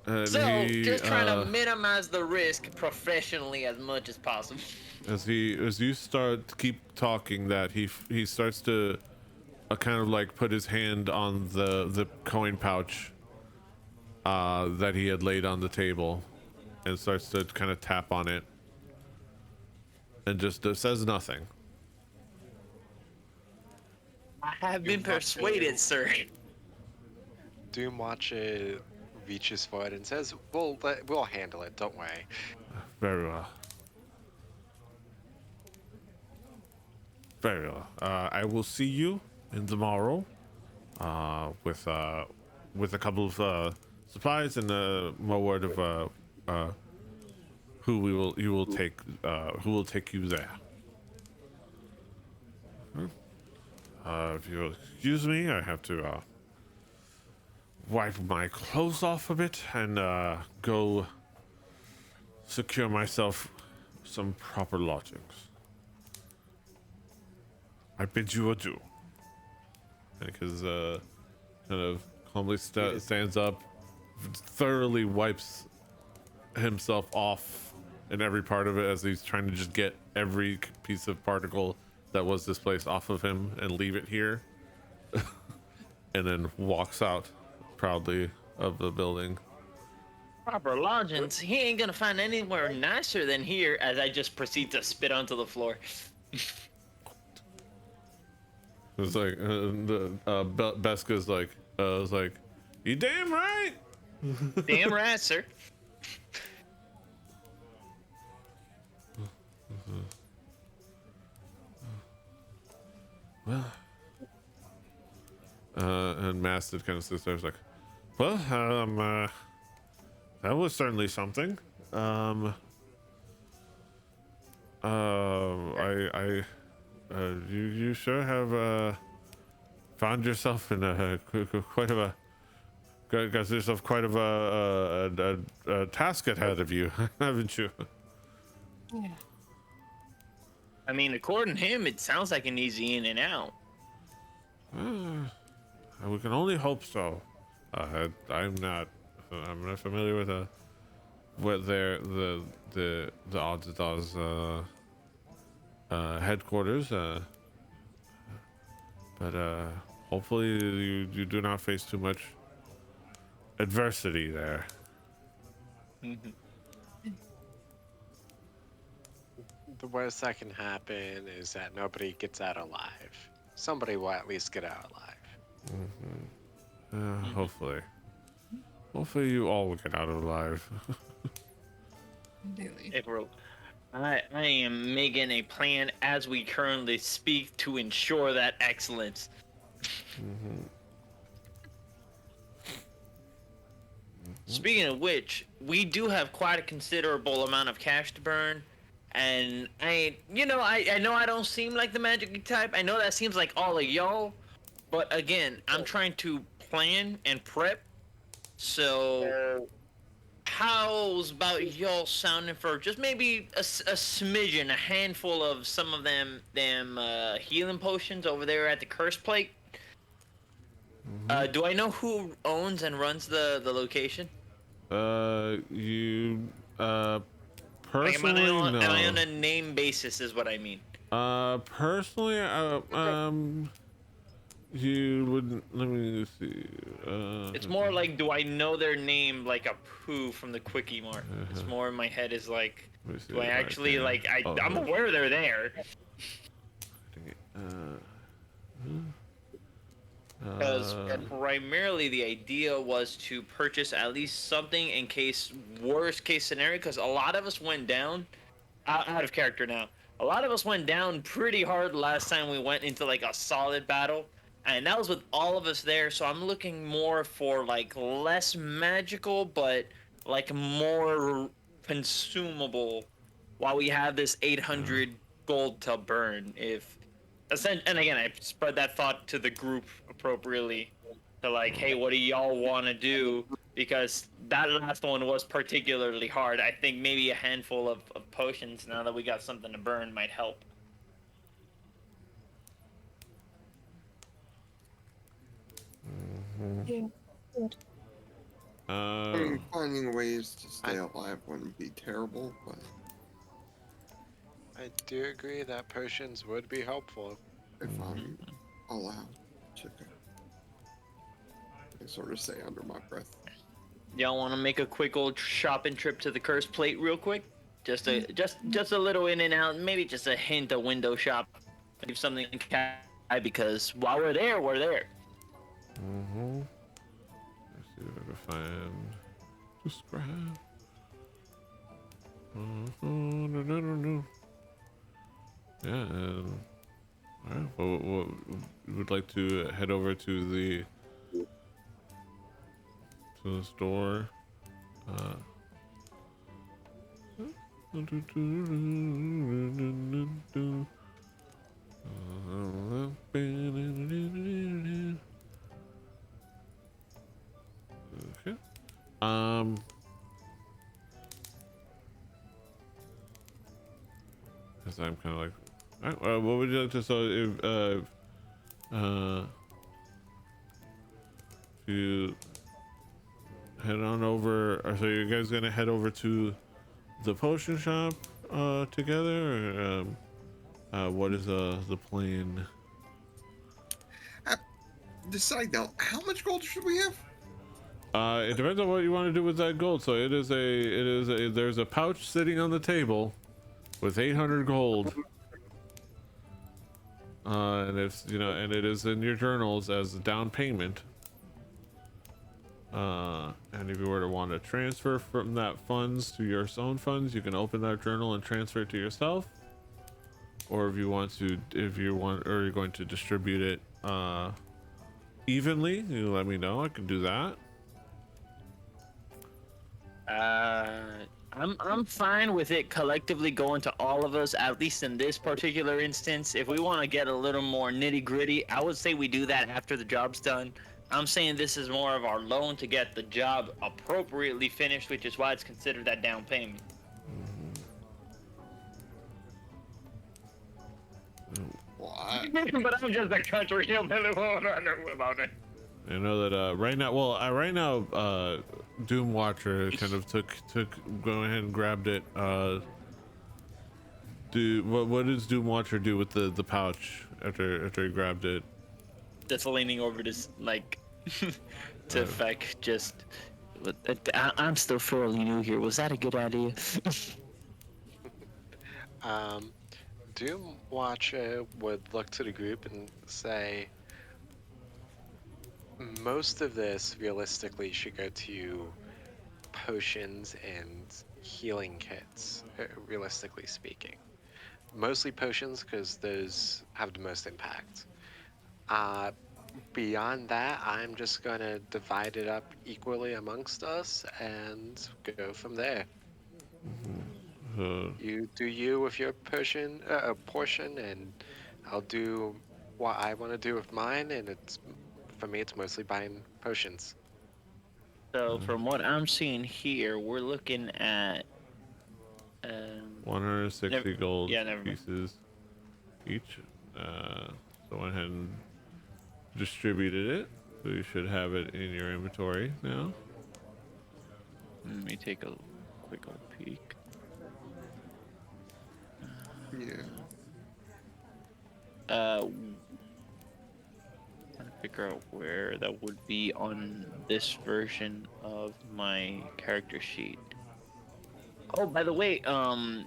So just trying to minimize the risk professionally as much as possible. As you start to keep talking, that he starts to kind of like put his hand on the coin pouch that he had laid on the table, and starts to kind of tap on it, and just says nothing. I have been persuaded, sir. Doomwatcher reaches forward and says, "We'll handle it. Don't worry." Very well. Very well. I will see you in tomorrow, with a couple of supplies and more word of who will take you there. If you'll excuse me, I have to wipe my clothes off a bit and go secure myself some proper lodgings. I bid you adieu. Because kind of calmly stands up, thoroughly wipes himself off in every part of it, as he's trying to just get every piece of particle that was displaced off of him and leave it here. And then walks out proudly of the building. Proper lodgings. He ain't gonna find anywhere nicer than here. As I just proceed to spit onto the floor. It's like Beska's like, was like, you damn right. Damn right, sir. Well, and Masted kind of sits there, like, well, that was certainly something. You sure have found yourself in quite of a got yourself quite of a task ahead of you, haven't you? Yeah. I mean, according to him, it sounds like an easy in and out. We can only hope so. I'm not familiar with what the odds and odds headquarters. But hopefully you do not face too much adversity there. The worst that can happen is that nobody gets out alive. Somebody will at least get out alive. Hopefully you all will get out alive. Ideally. If we're, I am making a plan as we currently speak to ensure that excellence. Speaking of which, we do have quite a considerable amount of cash to burn, and I know I don't seem like the magic type. I know that seems like all of y'all, but again, I'm trying to plan and prep. So, how's about y'all sounding for just maybe a smidgen, a handful of some of them healing potions over there at the curse plate? Do I know who owns and runs the location? You Like, personally am I on no. a name basis is what I mean. Personally, you wouldn't. Let me see. It's more like, do I know their name like a poo from the quickie mart? It's more in my head is like, Let me see do I right actually there. like Oh, I'm no. aware they're there. Because primarily the idea was to purchase at least something in case worst case scenario. Because a lot of us went down, out of character now. A lot of us went down pretty hard last time we went into like a solid battle, and that was with all of us there. So I'm looking more for like less magical, but like more consumable. While we have this 800 gold to burn, if and again, I spread that thought to the group appropriately. To like, hey, what do y'all want to do? Because that last one was particularly hard. I think maybe a handful of potions, now that we got something to burn, might help. Yeah. Good. I mean, finding ways to stay alive wouldn't be terrible, but I do agree that potions would be helpful. if I'm allowed to go, I sort of say under my breath. Y'all want to make a quick old shopping trip to the curse plate real quick? Just a little in and out, maybe just a hint of window shop. Leave something in cash, because while we're there, we're there. Let's see if I can find describe. Yeah. All right. Well, we would like to head over to the store. Okay. Because I'm kind of like, all right, what would you like to? So if you head on over, or so you guys gonna head over to the potion shop together, or what is the plan? Decide now, how much gold should we have? It depends on what you want to do with that gold. So there's a pouch sitting on the table with 800 gold. And it's, and it is in your journals as a down payment. And if you were to want to transfer from that funds to your own funds, you can open that journal and transfer it to yourself. Or if you're going to distribute it evenly, you let me know. I can do that. I'm fine with it collectively going to all of us, at least in this particular instance. If we want to get a little more nitty gritty, I would say we do that after the job's done. I'm saying this is more of our loan to get the job appropriately finished, which is why it's considered that down payment. Well, But I'm just a country hillbilly. I don't know about it. I know that right now, Doom Watcher kind of took go ahead and grabbed it. What does Doom Watcher do with the pouch after he grabbed it? Just leaning over to like to Feck. Just, I'm still fairly new here. Was that a good idea? Doom Watcher would look to the group and say, most of this realistically should go to potions and healing kits, realistically speaking. Mostly potions because those have the most impact. Beyond that, I'm just gonna divide it up equally amongst us and go from there. You do you with your portion, and I'll do what I want to do with mine. And for me, it's mostly buying potions. So from what I'm seeing here, we're looking at 160 gold never mind. pieces each. So I went ahead and distributed it, so you should have it in your inventory now. Let me take a quick old peek. yeah. Trying to figure out where that would be on this version of my character sheet. Oh, by the way, I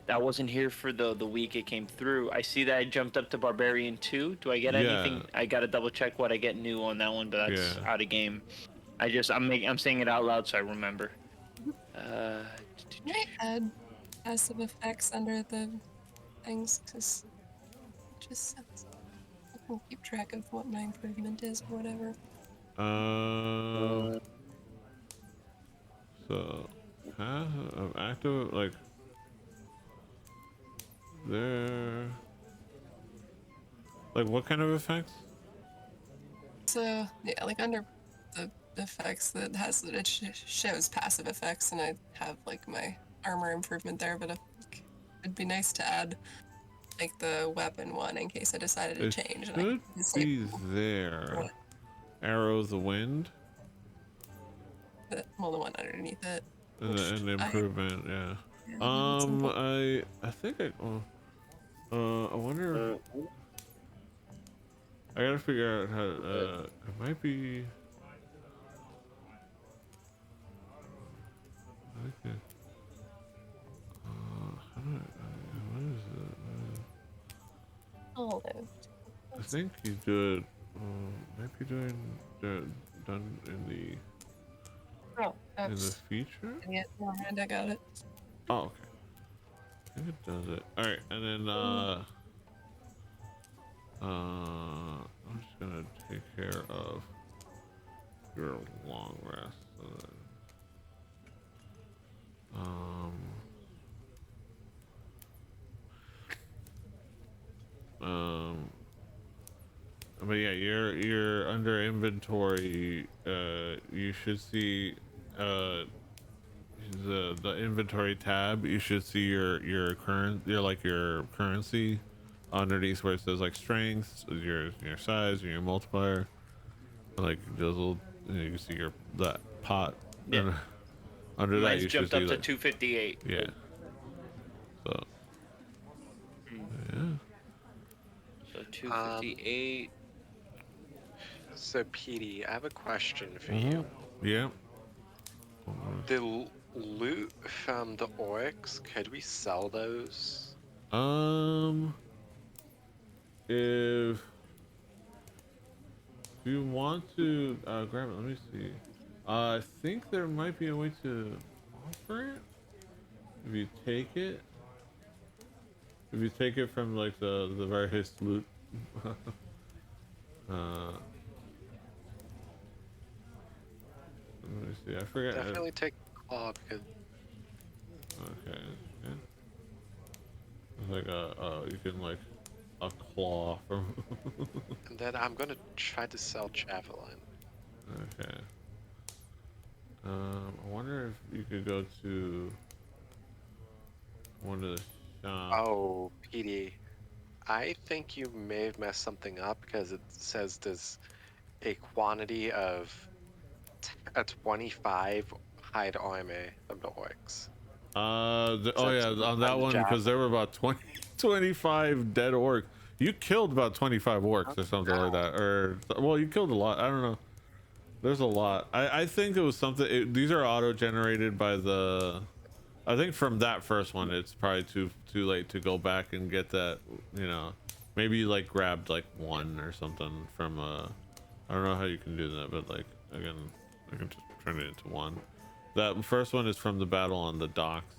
wasn't here for the week it came through. I see that I jumped up to Barbarian 2. Do I get anything? Yeah. I gotta double check what I get new on that one, but that's Yeah. out of game. I'm saying it out loud so I remember. Can I add passive effects under the things? Because just I can keep track of what my improvement is or whatever. So active, like there, like what kind of effects? So yeah, like under the effects that has it shows passive effects, and I have like my armor improvement there. But I think it'd be nice to add like the weapon one in case I decided to It change. And should I can be there. Arrow of the Wind well, the one underneath it. and the improvement. Yeah. Yeah, I think I wonder. I gotta figure out how. It might be. Okay. What is it? oh, I think you do it. Might be done in the feature. yeah, never mind, I got it. Oh, okay. I think it does it. All right, and then I'm just gonna take care of your long rest. So that, but yeah, you're under inventory. You should see the inventory tab. You should see your currency underneath where it says like strength, your size, and your multiplier. Like those little, you can see that pot. Yeah. Under that, Mine's you should jumped up see to like, 258. yeah. So yeah. So 258. So, Petey, I have a question for you. Yeah. The loot from the orcs, could we sell those? If you want to grab it, let me see. I think there might be a way to offer it. If you take it, from like the various loot. uh, Let me see. I forget. Definitely take claw because Okay. Yeah. It's like you can like a claw from. and then I'm gonna try to sell javelin. Okay. I wonder if you could go to one of the shops. Oh, PD. I think you may have messed something up because it says there's a quantity of a 25 hide armor from the orcs. Oh yeah, That's on that on the one because there javelin. were about 25 dead orcs. You killed about 25 orcs or something like that, or well, you killed a lot. I don't know. There's a lot. I think it was something. These are auto generated by the. I think from that first one, it's probably too late to go back and get that. You know, maybe you like grabbed like one or something from I don't know how you can do that, but like again, I can just turn it into one. That first one is from the battle on the docks.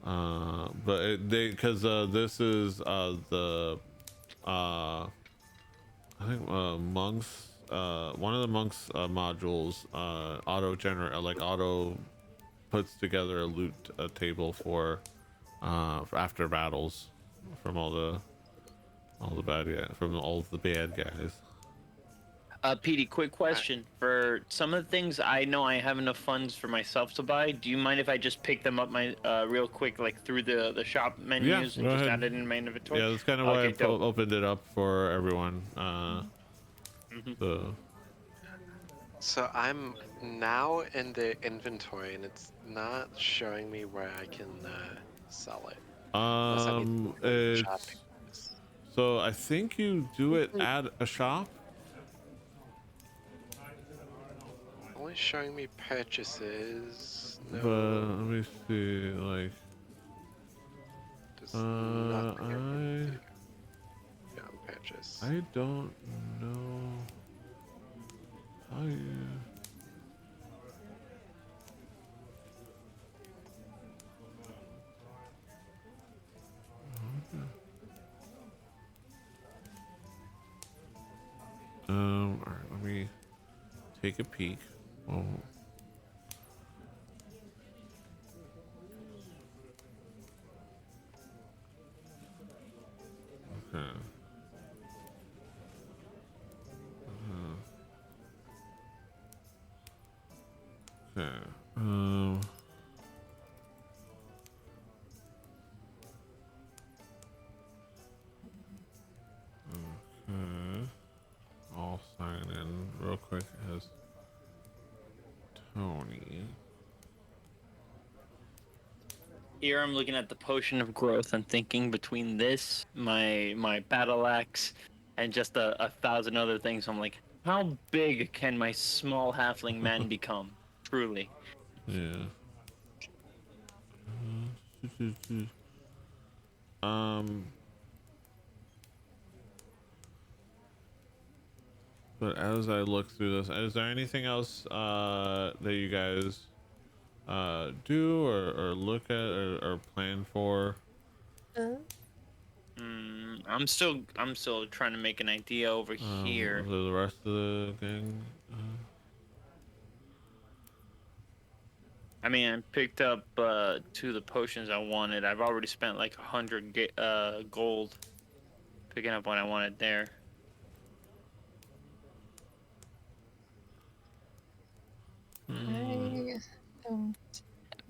But because this is the I think monks one of the monks modules auto generate like auto puts together a loot table for after battles from all the bad guys from all the bad guys. PD, quick question. For some of the things I know I have enough funds for myself to buy, do you mind if I just pick them up my real quick, like through the shop menus and Go just ahead. add it in my inventory? Yeah, that's kind of why Okay, I dope. opened it up for everyone. Mhm. So So I'm now in the inventory and it's not showing me where I can sell it. Unless I need to go to the shop. it's so I think you do it at a shop. Only showing me purchases. But No, let me see, like, there's nothing I can I do. Yeah, purchase. I don't know how you. All right, let me take a peek. Oh, okay. Okay. Okay. I'll sign in real quick as Tony. Here I'm looking at the potion of growth and thinking between this, my battle axe, and just a thousand other things. I'm like, how big can my small halfling man become? Truly. Yeah. Um. But as I look through this, is there anything else that you guys do or look at or plan for? I'm still trying to make an idea over here. The rest of the gang? I mean, I picked up two of the potions I wanted. I've already spent like 100 gold picking up what I wanted there. I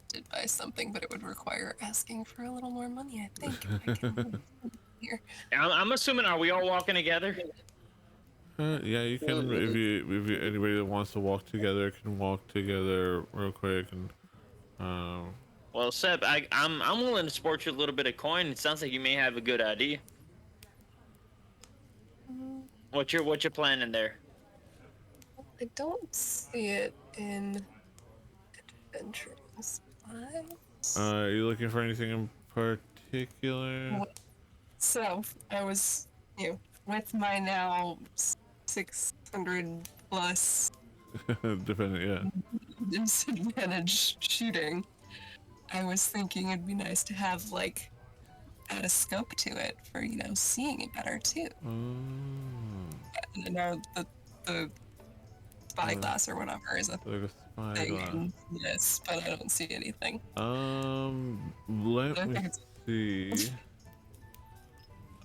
did buy something, but it would require asking for a little more money, I think. If I can here. I'm assuming, are we all walking together? Yeah, you can if you anybody that wants to walk together can walk together real quick and Well, Seb, I'm willing to sport you a little bit of coin. It sounds like you may have a good idea. What you planning there? I don't see it in adventuring supplies. Are you looking for anything in particular? So I was, with my now 600 plus Depending, yeah. disadvantage shooting, I was thinking it'd be nice to have like add a scope to it for seeing it better too. Oh. And now the spyglass or whatever is a Like a thing spyglass. in this, but I don't see anything. Let I me think it's see.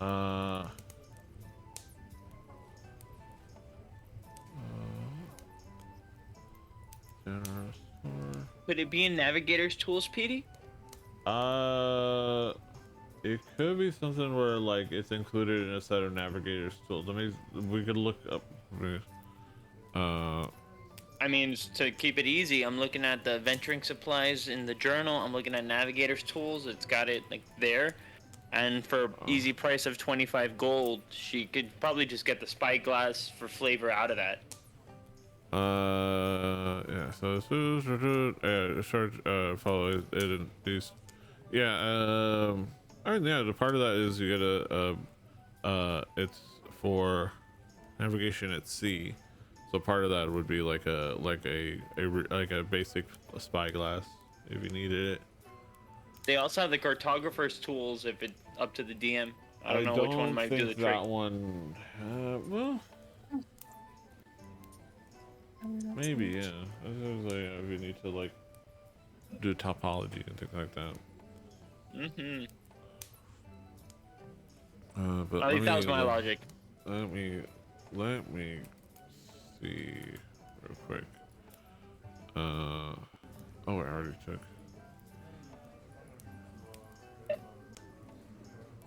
Uh, general store. Could it be in Navigator's Tools, PD? It could be something where like it's included in a set of navigator's tools. We could look up. I mean, to keep it easy, I'm looking at the venturing supplies in the journal. I'm looking at Navigator's Tools. It's got it like there. And for easy price of 25 gold, she could probably just get the spyglass for flavor out of that. Yeah. So this is search. Follow it in these. Yeah. I mean, yeah. The part of that is you get it's for navigation at sea. So part of that would be like a basic spyglass if you needed it. They also have the cartographer's tools if it's up to the DM. I don't know which one might do the trick. That one. Well, maybe yeah. Like, if you need to like do topology and things like that. Mm-hmm. But At least that was my logic. Let me see real quick. Oh, I already took.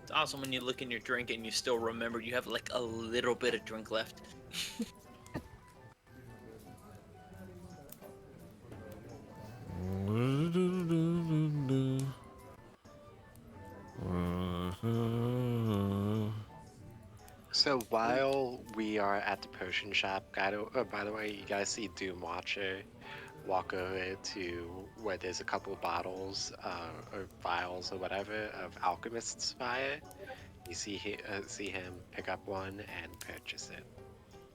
It's awesome when you look in your drink and you still remember you have like a little bit of drink left. So while we are at the potion shop, by the way, you guys see Doom Watcher walk over to where there's a couple bottles or vials or whatever of Alchemist's Fire. You see him pick up one and purchase it.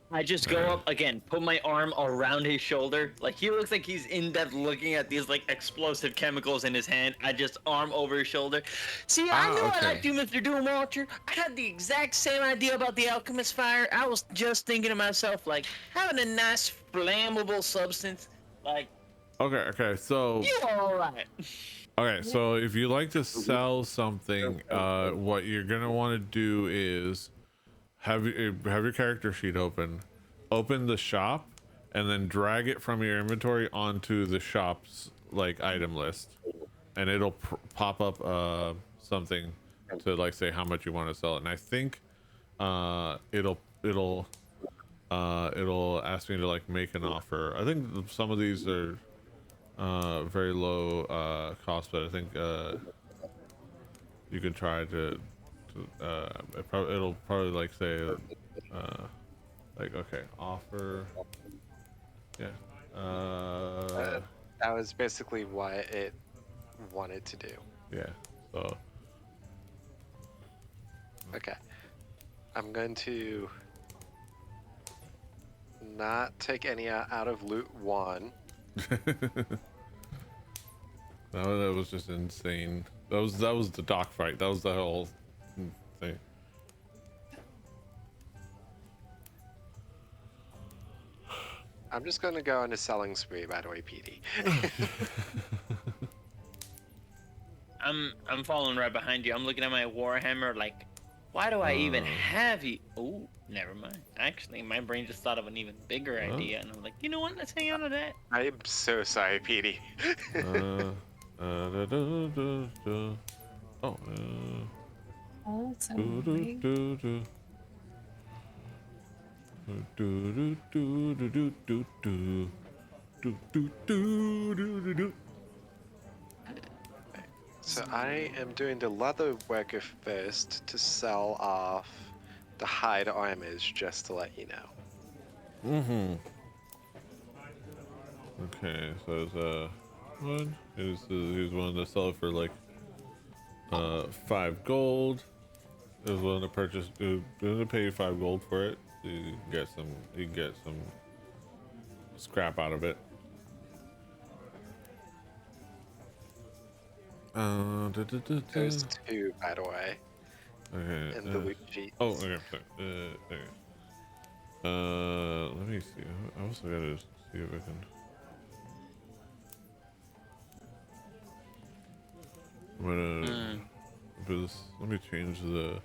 I just go up again, put my arm around his shoulder. Like he looks like he's in depth looking at these like explosive chemicals in his hand. I just arm over his shoulder. See, I knew I liked you, Mr. Doom Watcher. I had the exact same idea about the Alchemist Fire. I was just thinking to myself, like, having a nice flammable substance, like. Okay, so. You alright. Okay, so if you like to sell something, what you're gonna want to do is have your character sheet open the shop, and then drag it from your inventory onto the shop's like item list, and it'll pop up something to like say how much you want to sell it. And I think it'll ask me to like make an offer. I think some of these are very low cost, but I think you can try to it'll probably like say like okay, offer, yeah, that was basically what it wanted to do. yeah, so okay, I'm going to not take any out of loot 1. that was just insane. That was the dock fight. That was the whole thing. I'm just going to go on a selling spree, by the way, PD. I'm following right behind you. I'm looking at my Warhammer like, why do I even have you? Oh, never mind. Actually, my brain just thought of an even bigger idea, and I'm like, you know what? Let's hang on to that. I am so sorry, PD. Oh, it's annoying. So I am doing the leather worker first to sell off the hide armors, just to let you know. Okay, so it's one. He's willing to sell it for like 5 gold. He was willing to purchase. Willing to pay you 5 gold for it. You can get some. You can get some scrap out of it. There's two, by the way, Okay. in the loot sheet. Oh, okay. Sorry. Okay. Let me see. I also gotta see if I can. I'm gonna do this. Let me change the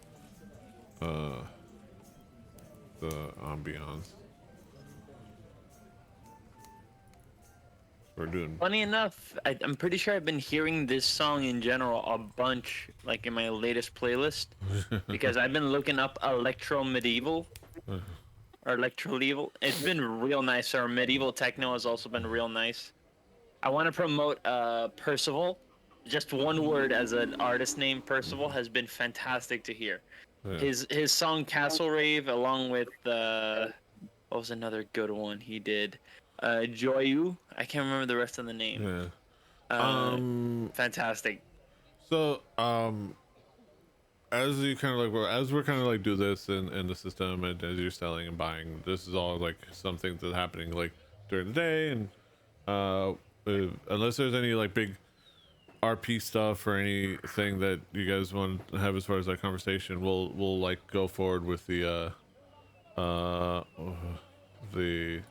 ambiance. We're doing. Funny enough, I'm pretty sure I've been hearing this song in general a bunch, like in my latest playlist, because I've been looking up electro medieval or electro medieval. It's been real nice. Or medieval techno has also been real nice. I want to promote Percival. Just one word as an artist name, Percival, has been fantastic to hear. Yeah. His song Castle Rave, along with what was another good one he did? Joyu. I can't remember the rest of the name. Yeah. Fantastic. So as you kind of like, well, as we're kind of like do this in the system, and as you're selling and buying, this is all like something that's happening like during the day, and unless there's any like big RP stuff or anything that you guys want to have as far as that conversation, we'll like go forward with the sorry,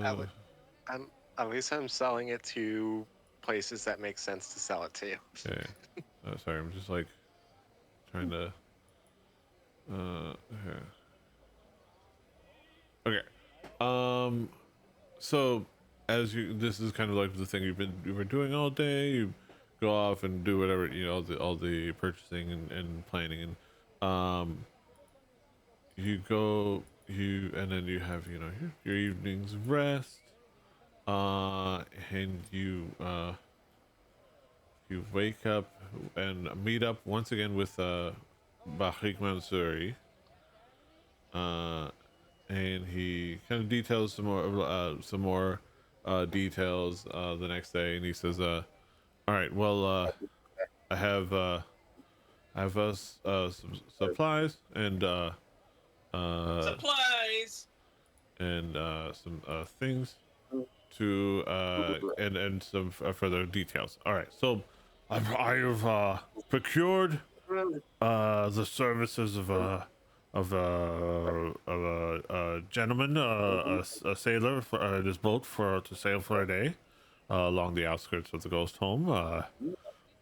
At, le- at least I'm selling it to places that make sense to sell it to. okay. Sorry, I'm just like trying to here. Okay. So as you, this is kind of like the thing you've been doing all day. You go off and do whatever, you know, all the purchasing and planning, and you go, and then you have, you know, your evening's rest, and you wake up and meet up once again with Bahik Mansouri, and he kind of details some more details the next day, and he says, all right, well, I have us some supplies and Supplies. and some things to and some further details. All right, so I've procured the services of a gentleman, a sailor for this boat to sail for a day along the outskirts of the ghost home.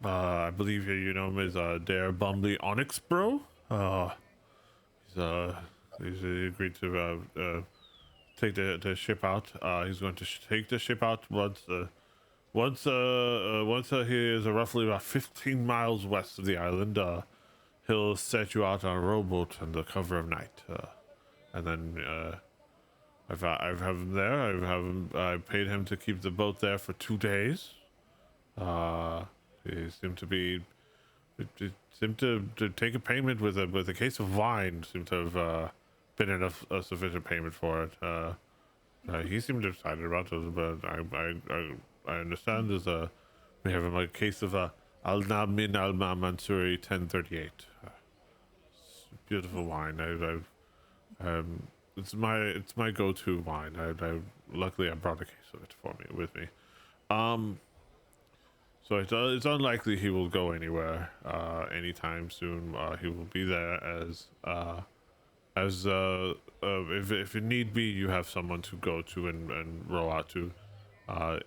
I believe you know him as Dare Bumley Onyx Bro. He's agreed to take the ship out. He's going to take the ship out once he is roughly about 15 miles west of the island. He'll set you out on a rowboat in the cover of night, and then I've have him there. I paid him to keep the boat there for 2 days. He seemed to be. It seemed to take a payment with a case of wine. Seemed to have been enough sufficient payment for it. He seemed excited about it, but I understand there's we have a case of Al Namin Al Mansuri 1038. Beautiful wine. It's my go-to wine. Luckily I brought a case of it with me. So it's unlikely he will go anywhere anytime soon. He will be there as if it need be, you have someone to go to and row out to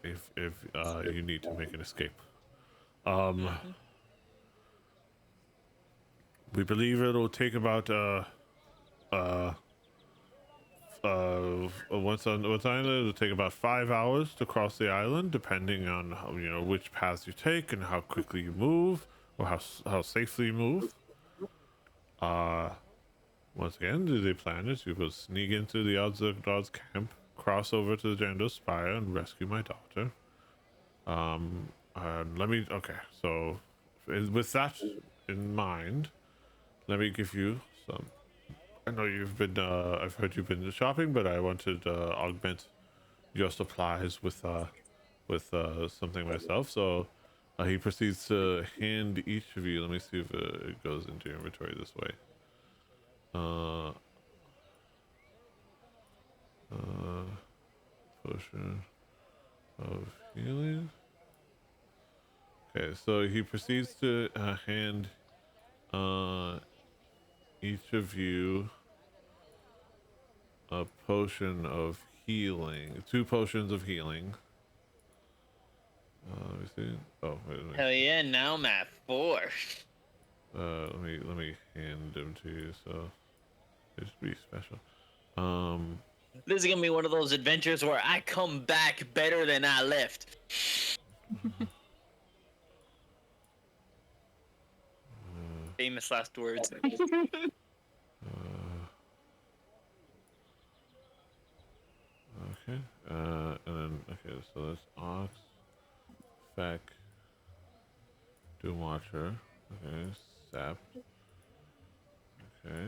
if you need to make an escape. We believe it'll take about once on the island, it'll take about 5 hours to cross the island, depending on how, you know, which paths you take and how quickly you move, or how safely you move. Once again, the plan is you will sneak into the odds camp, cross over to the Jando Spire, and rescue my daughter. let me. Okay, so with that in mind, let me give you some. I know you've been. I've heard you've been shopping, but I wanted to augment your supplies with something myself. So he proceeds to hand each of you. Let me see if it goes into your inventory this way. Potion of healing. Okay, so he proceeds to hand each of you a potion of healing, 2 potions of healing. Let me see. Oh, wait a minute. Hell yeah! Now I'm at 4. Let me hand them to you. So it should be special. This is gonna be one of those adventures where I come back better than I left. Famous last words. Okay. And then okay, so that's Ox, Feck, Doom Watcher. Okay, Sap. Okay.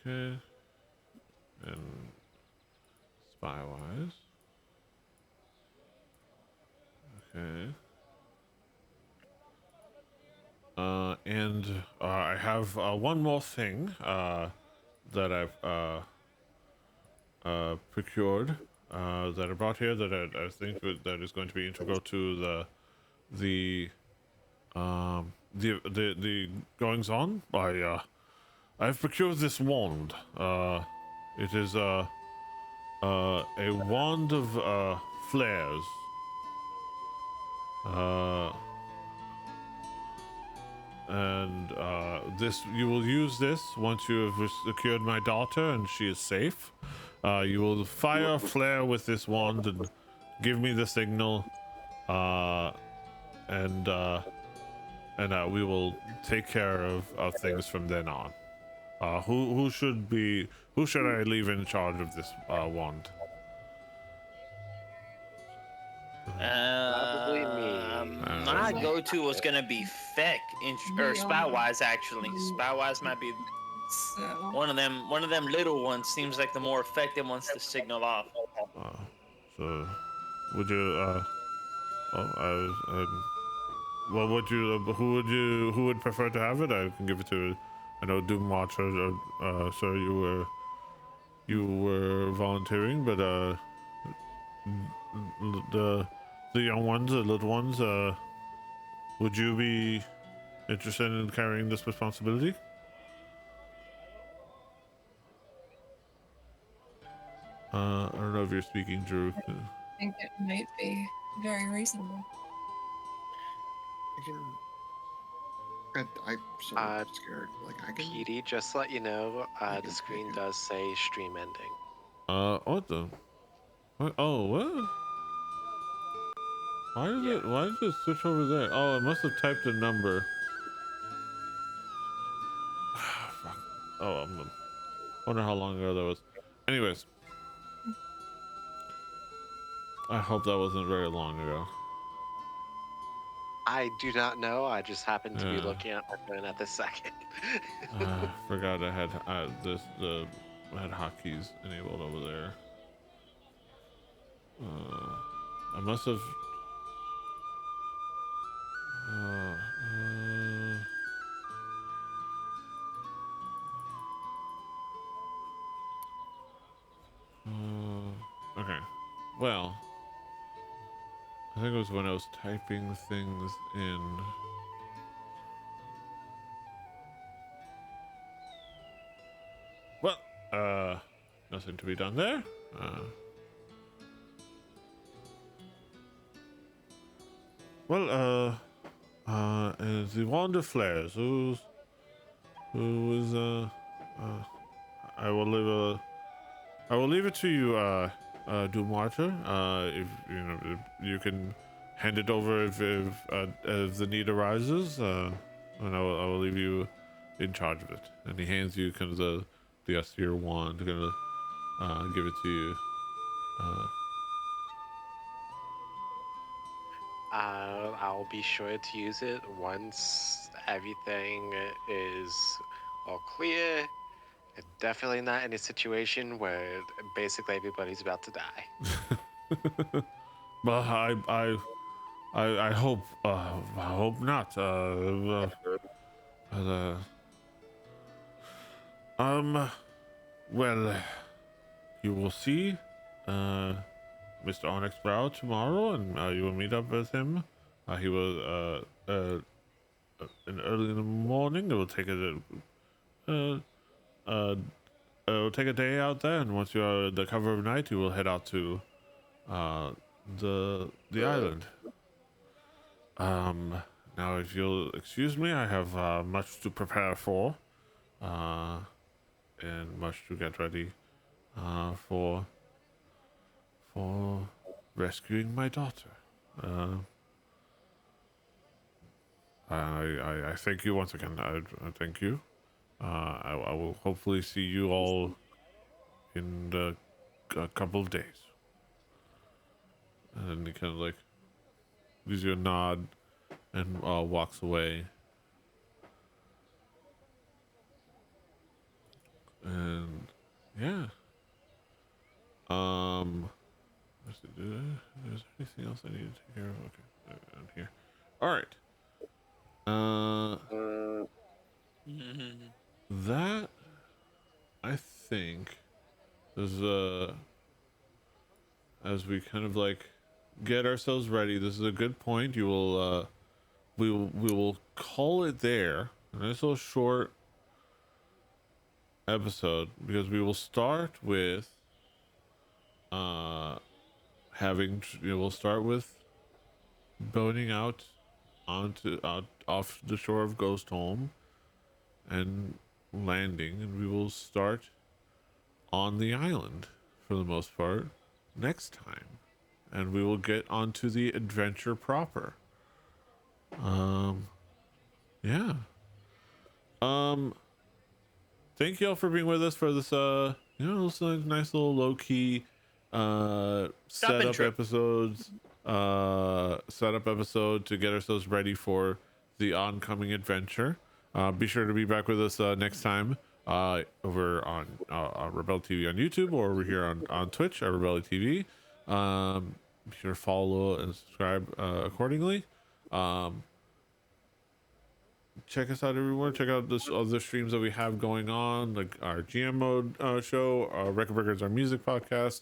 Okay. And Spywise. Okay. And I have one more thing that I've procured that I brought here that I think that is going to be integral to the goings on. I've procured this wand. It is a wand of flares. And this, you will use this once you have secured my daughter and she is safe. You will fire a flare with this wand and give me the signal, and we will take care of things from then on. Who should I leave in charge of this wand? Probably me. My go-to was gonna be Feck or Spywise. Actually, Spywise might be So one of them. One of them little ones seems like the more effective ones to signal off. So, would you well, would you who would prefer to have it? I can give it to, I know Doom Watcher. Sir, you were volunteering, but the young ones, the little ones, would you be interested in carrying this responsibility? I don't know if you're speaking, Drew. I think it might be very reasonable. I can. I'm so scared. Like I can. PD, just to let you know, the screen does say stream ending. What the? What? Oh, what? Why did it switch over there? Oh, I must have typed a number. Fuck. Oh, wonder how long ago that was. Anyways, I hope that wasn't very long ago. I do not know. I just happened to be Yeah. looking at my phone at this second. Forgot I had I had hotkeys enabled over there. I must have. Okay. Well, I think it was when I was typing things in. Well, nothing to be done there. Well, the wand of flares. Who was I will leave it to you, Doom Watcher. If you know, if you can hand it over if the need arises, and I will leave you in charge of it. And he hands you kind of the austere wand, gonna give it to you. I'll be sure to use it once everything is all clear. Definitely not in a situation where basically everybody's about to die. But I hope not. Uh, um, well, you will see, Mr. Onyx Brow tomorrow, and you will meet up with him. He will, in early in the morning. It will take uh, uh, it'll take a day out there, and once you are at the cover of night, you will head out to, uh, the island. Now, if you'll excuse me, I have much to prepare for, uh, and much to get ready, for rescuing my daughter. Uh, I thank you once again. I thank you. I will hopefully see you all in a couple of days. And he kind of like gives you a nod and walks away. And yeah. Is there anything else I need to take care of? Okay, down here. All right. That I think is as we kind of like get ourselves ready. This is a good point. You will we will call it there. A nice little short episode because we will start with we'll start with boating out off the shore of Ghost Home and landing, and we will start on the island for the most part next time, and we will get onto the adventure proper. Yeah. Thank you all for being with us for this this nice little low key setup trip. episodes setup episode to get ourselves ready for the oncoming adventure. Be sure to be back with us next time over on Rebel TV on YouTube or over here on Twitch at Rebel TV. Be sure to follow and subscribe accordingly. Check us out everywhere. Check out this other streams that we have going on, like our GM mode show, Record Breakers, our music podcast,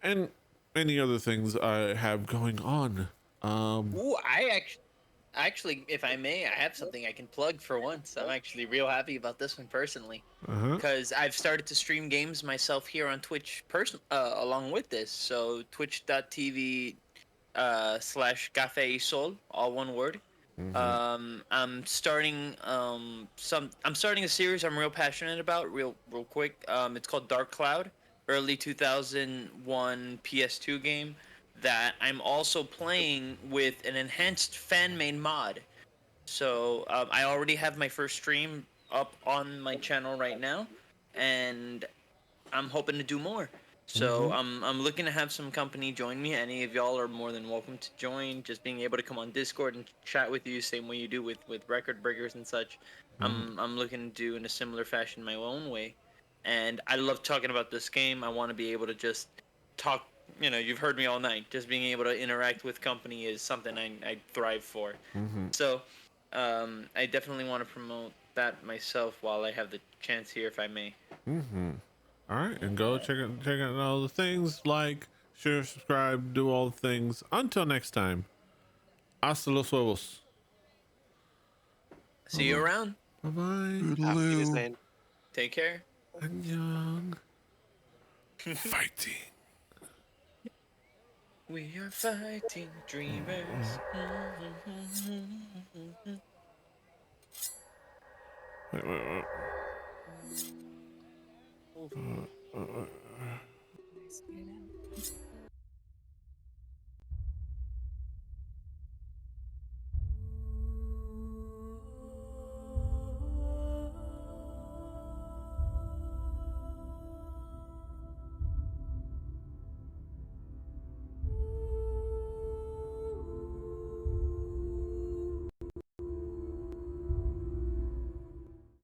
and any other things I have going on. Ooh, actually, if I may, I have something I can plug for once. I'm actually real happy about this one personally, because I've started to stream games myself here on Twitch along with this. So twitch.tv /Café Sol, all one word. I'm starting I'm starting a series I'm real passionate about, real quick. It's called Dark Cloud, early 2001 PS2 game that I'm also playing with an enhanced fan-made mod. So I already have my first stream up on my channel right now, and I'm hoping to do more. So I'm looking to have some company join me. Any of y'all are more than welcome to join. Just being able to come on Discord and chat with you, same way you do with record breakers and such. I'm looking to do in a similar fashion my own way. And I love talking about this game. I want to be able to just talk. You've heard me all night. Just being able to interact with company is something I thrive for. So I definitely want to promote that myself while I have the chance here, if I may. All right, and go check out all the things, like, share, subscribe, do all the things. Until next time, hasta los huevos. See you around. Bye bye. Auf Wiedersehen. Take care. Annyeong. Fighting. We are fighting dreamers. Wait. Nice being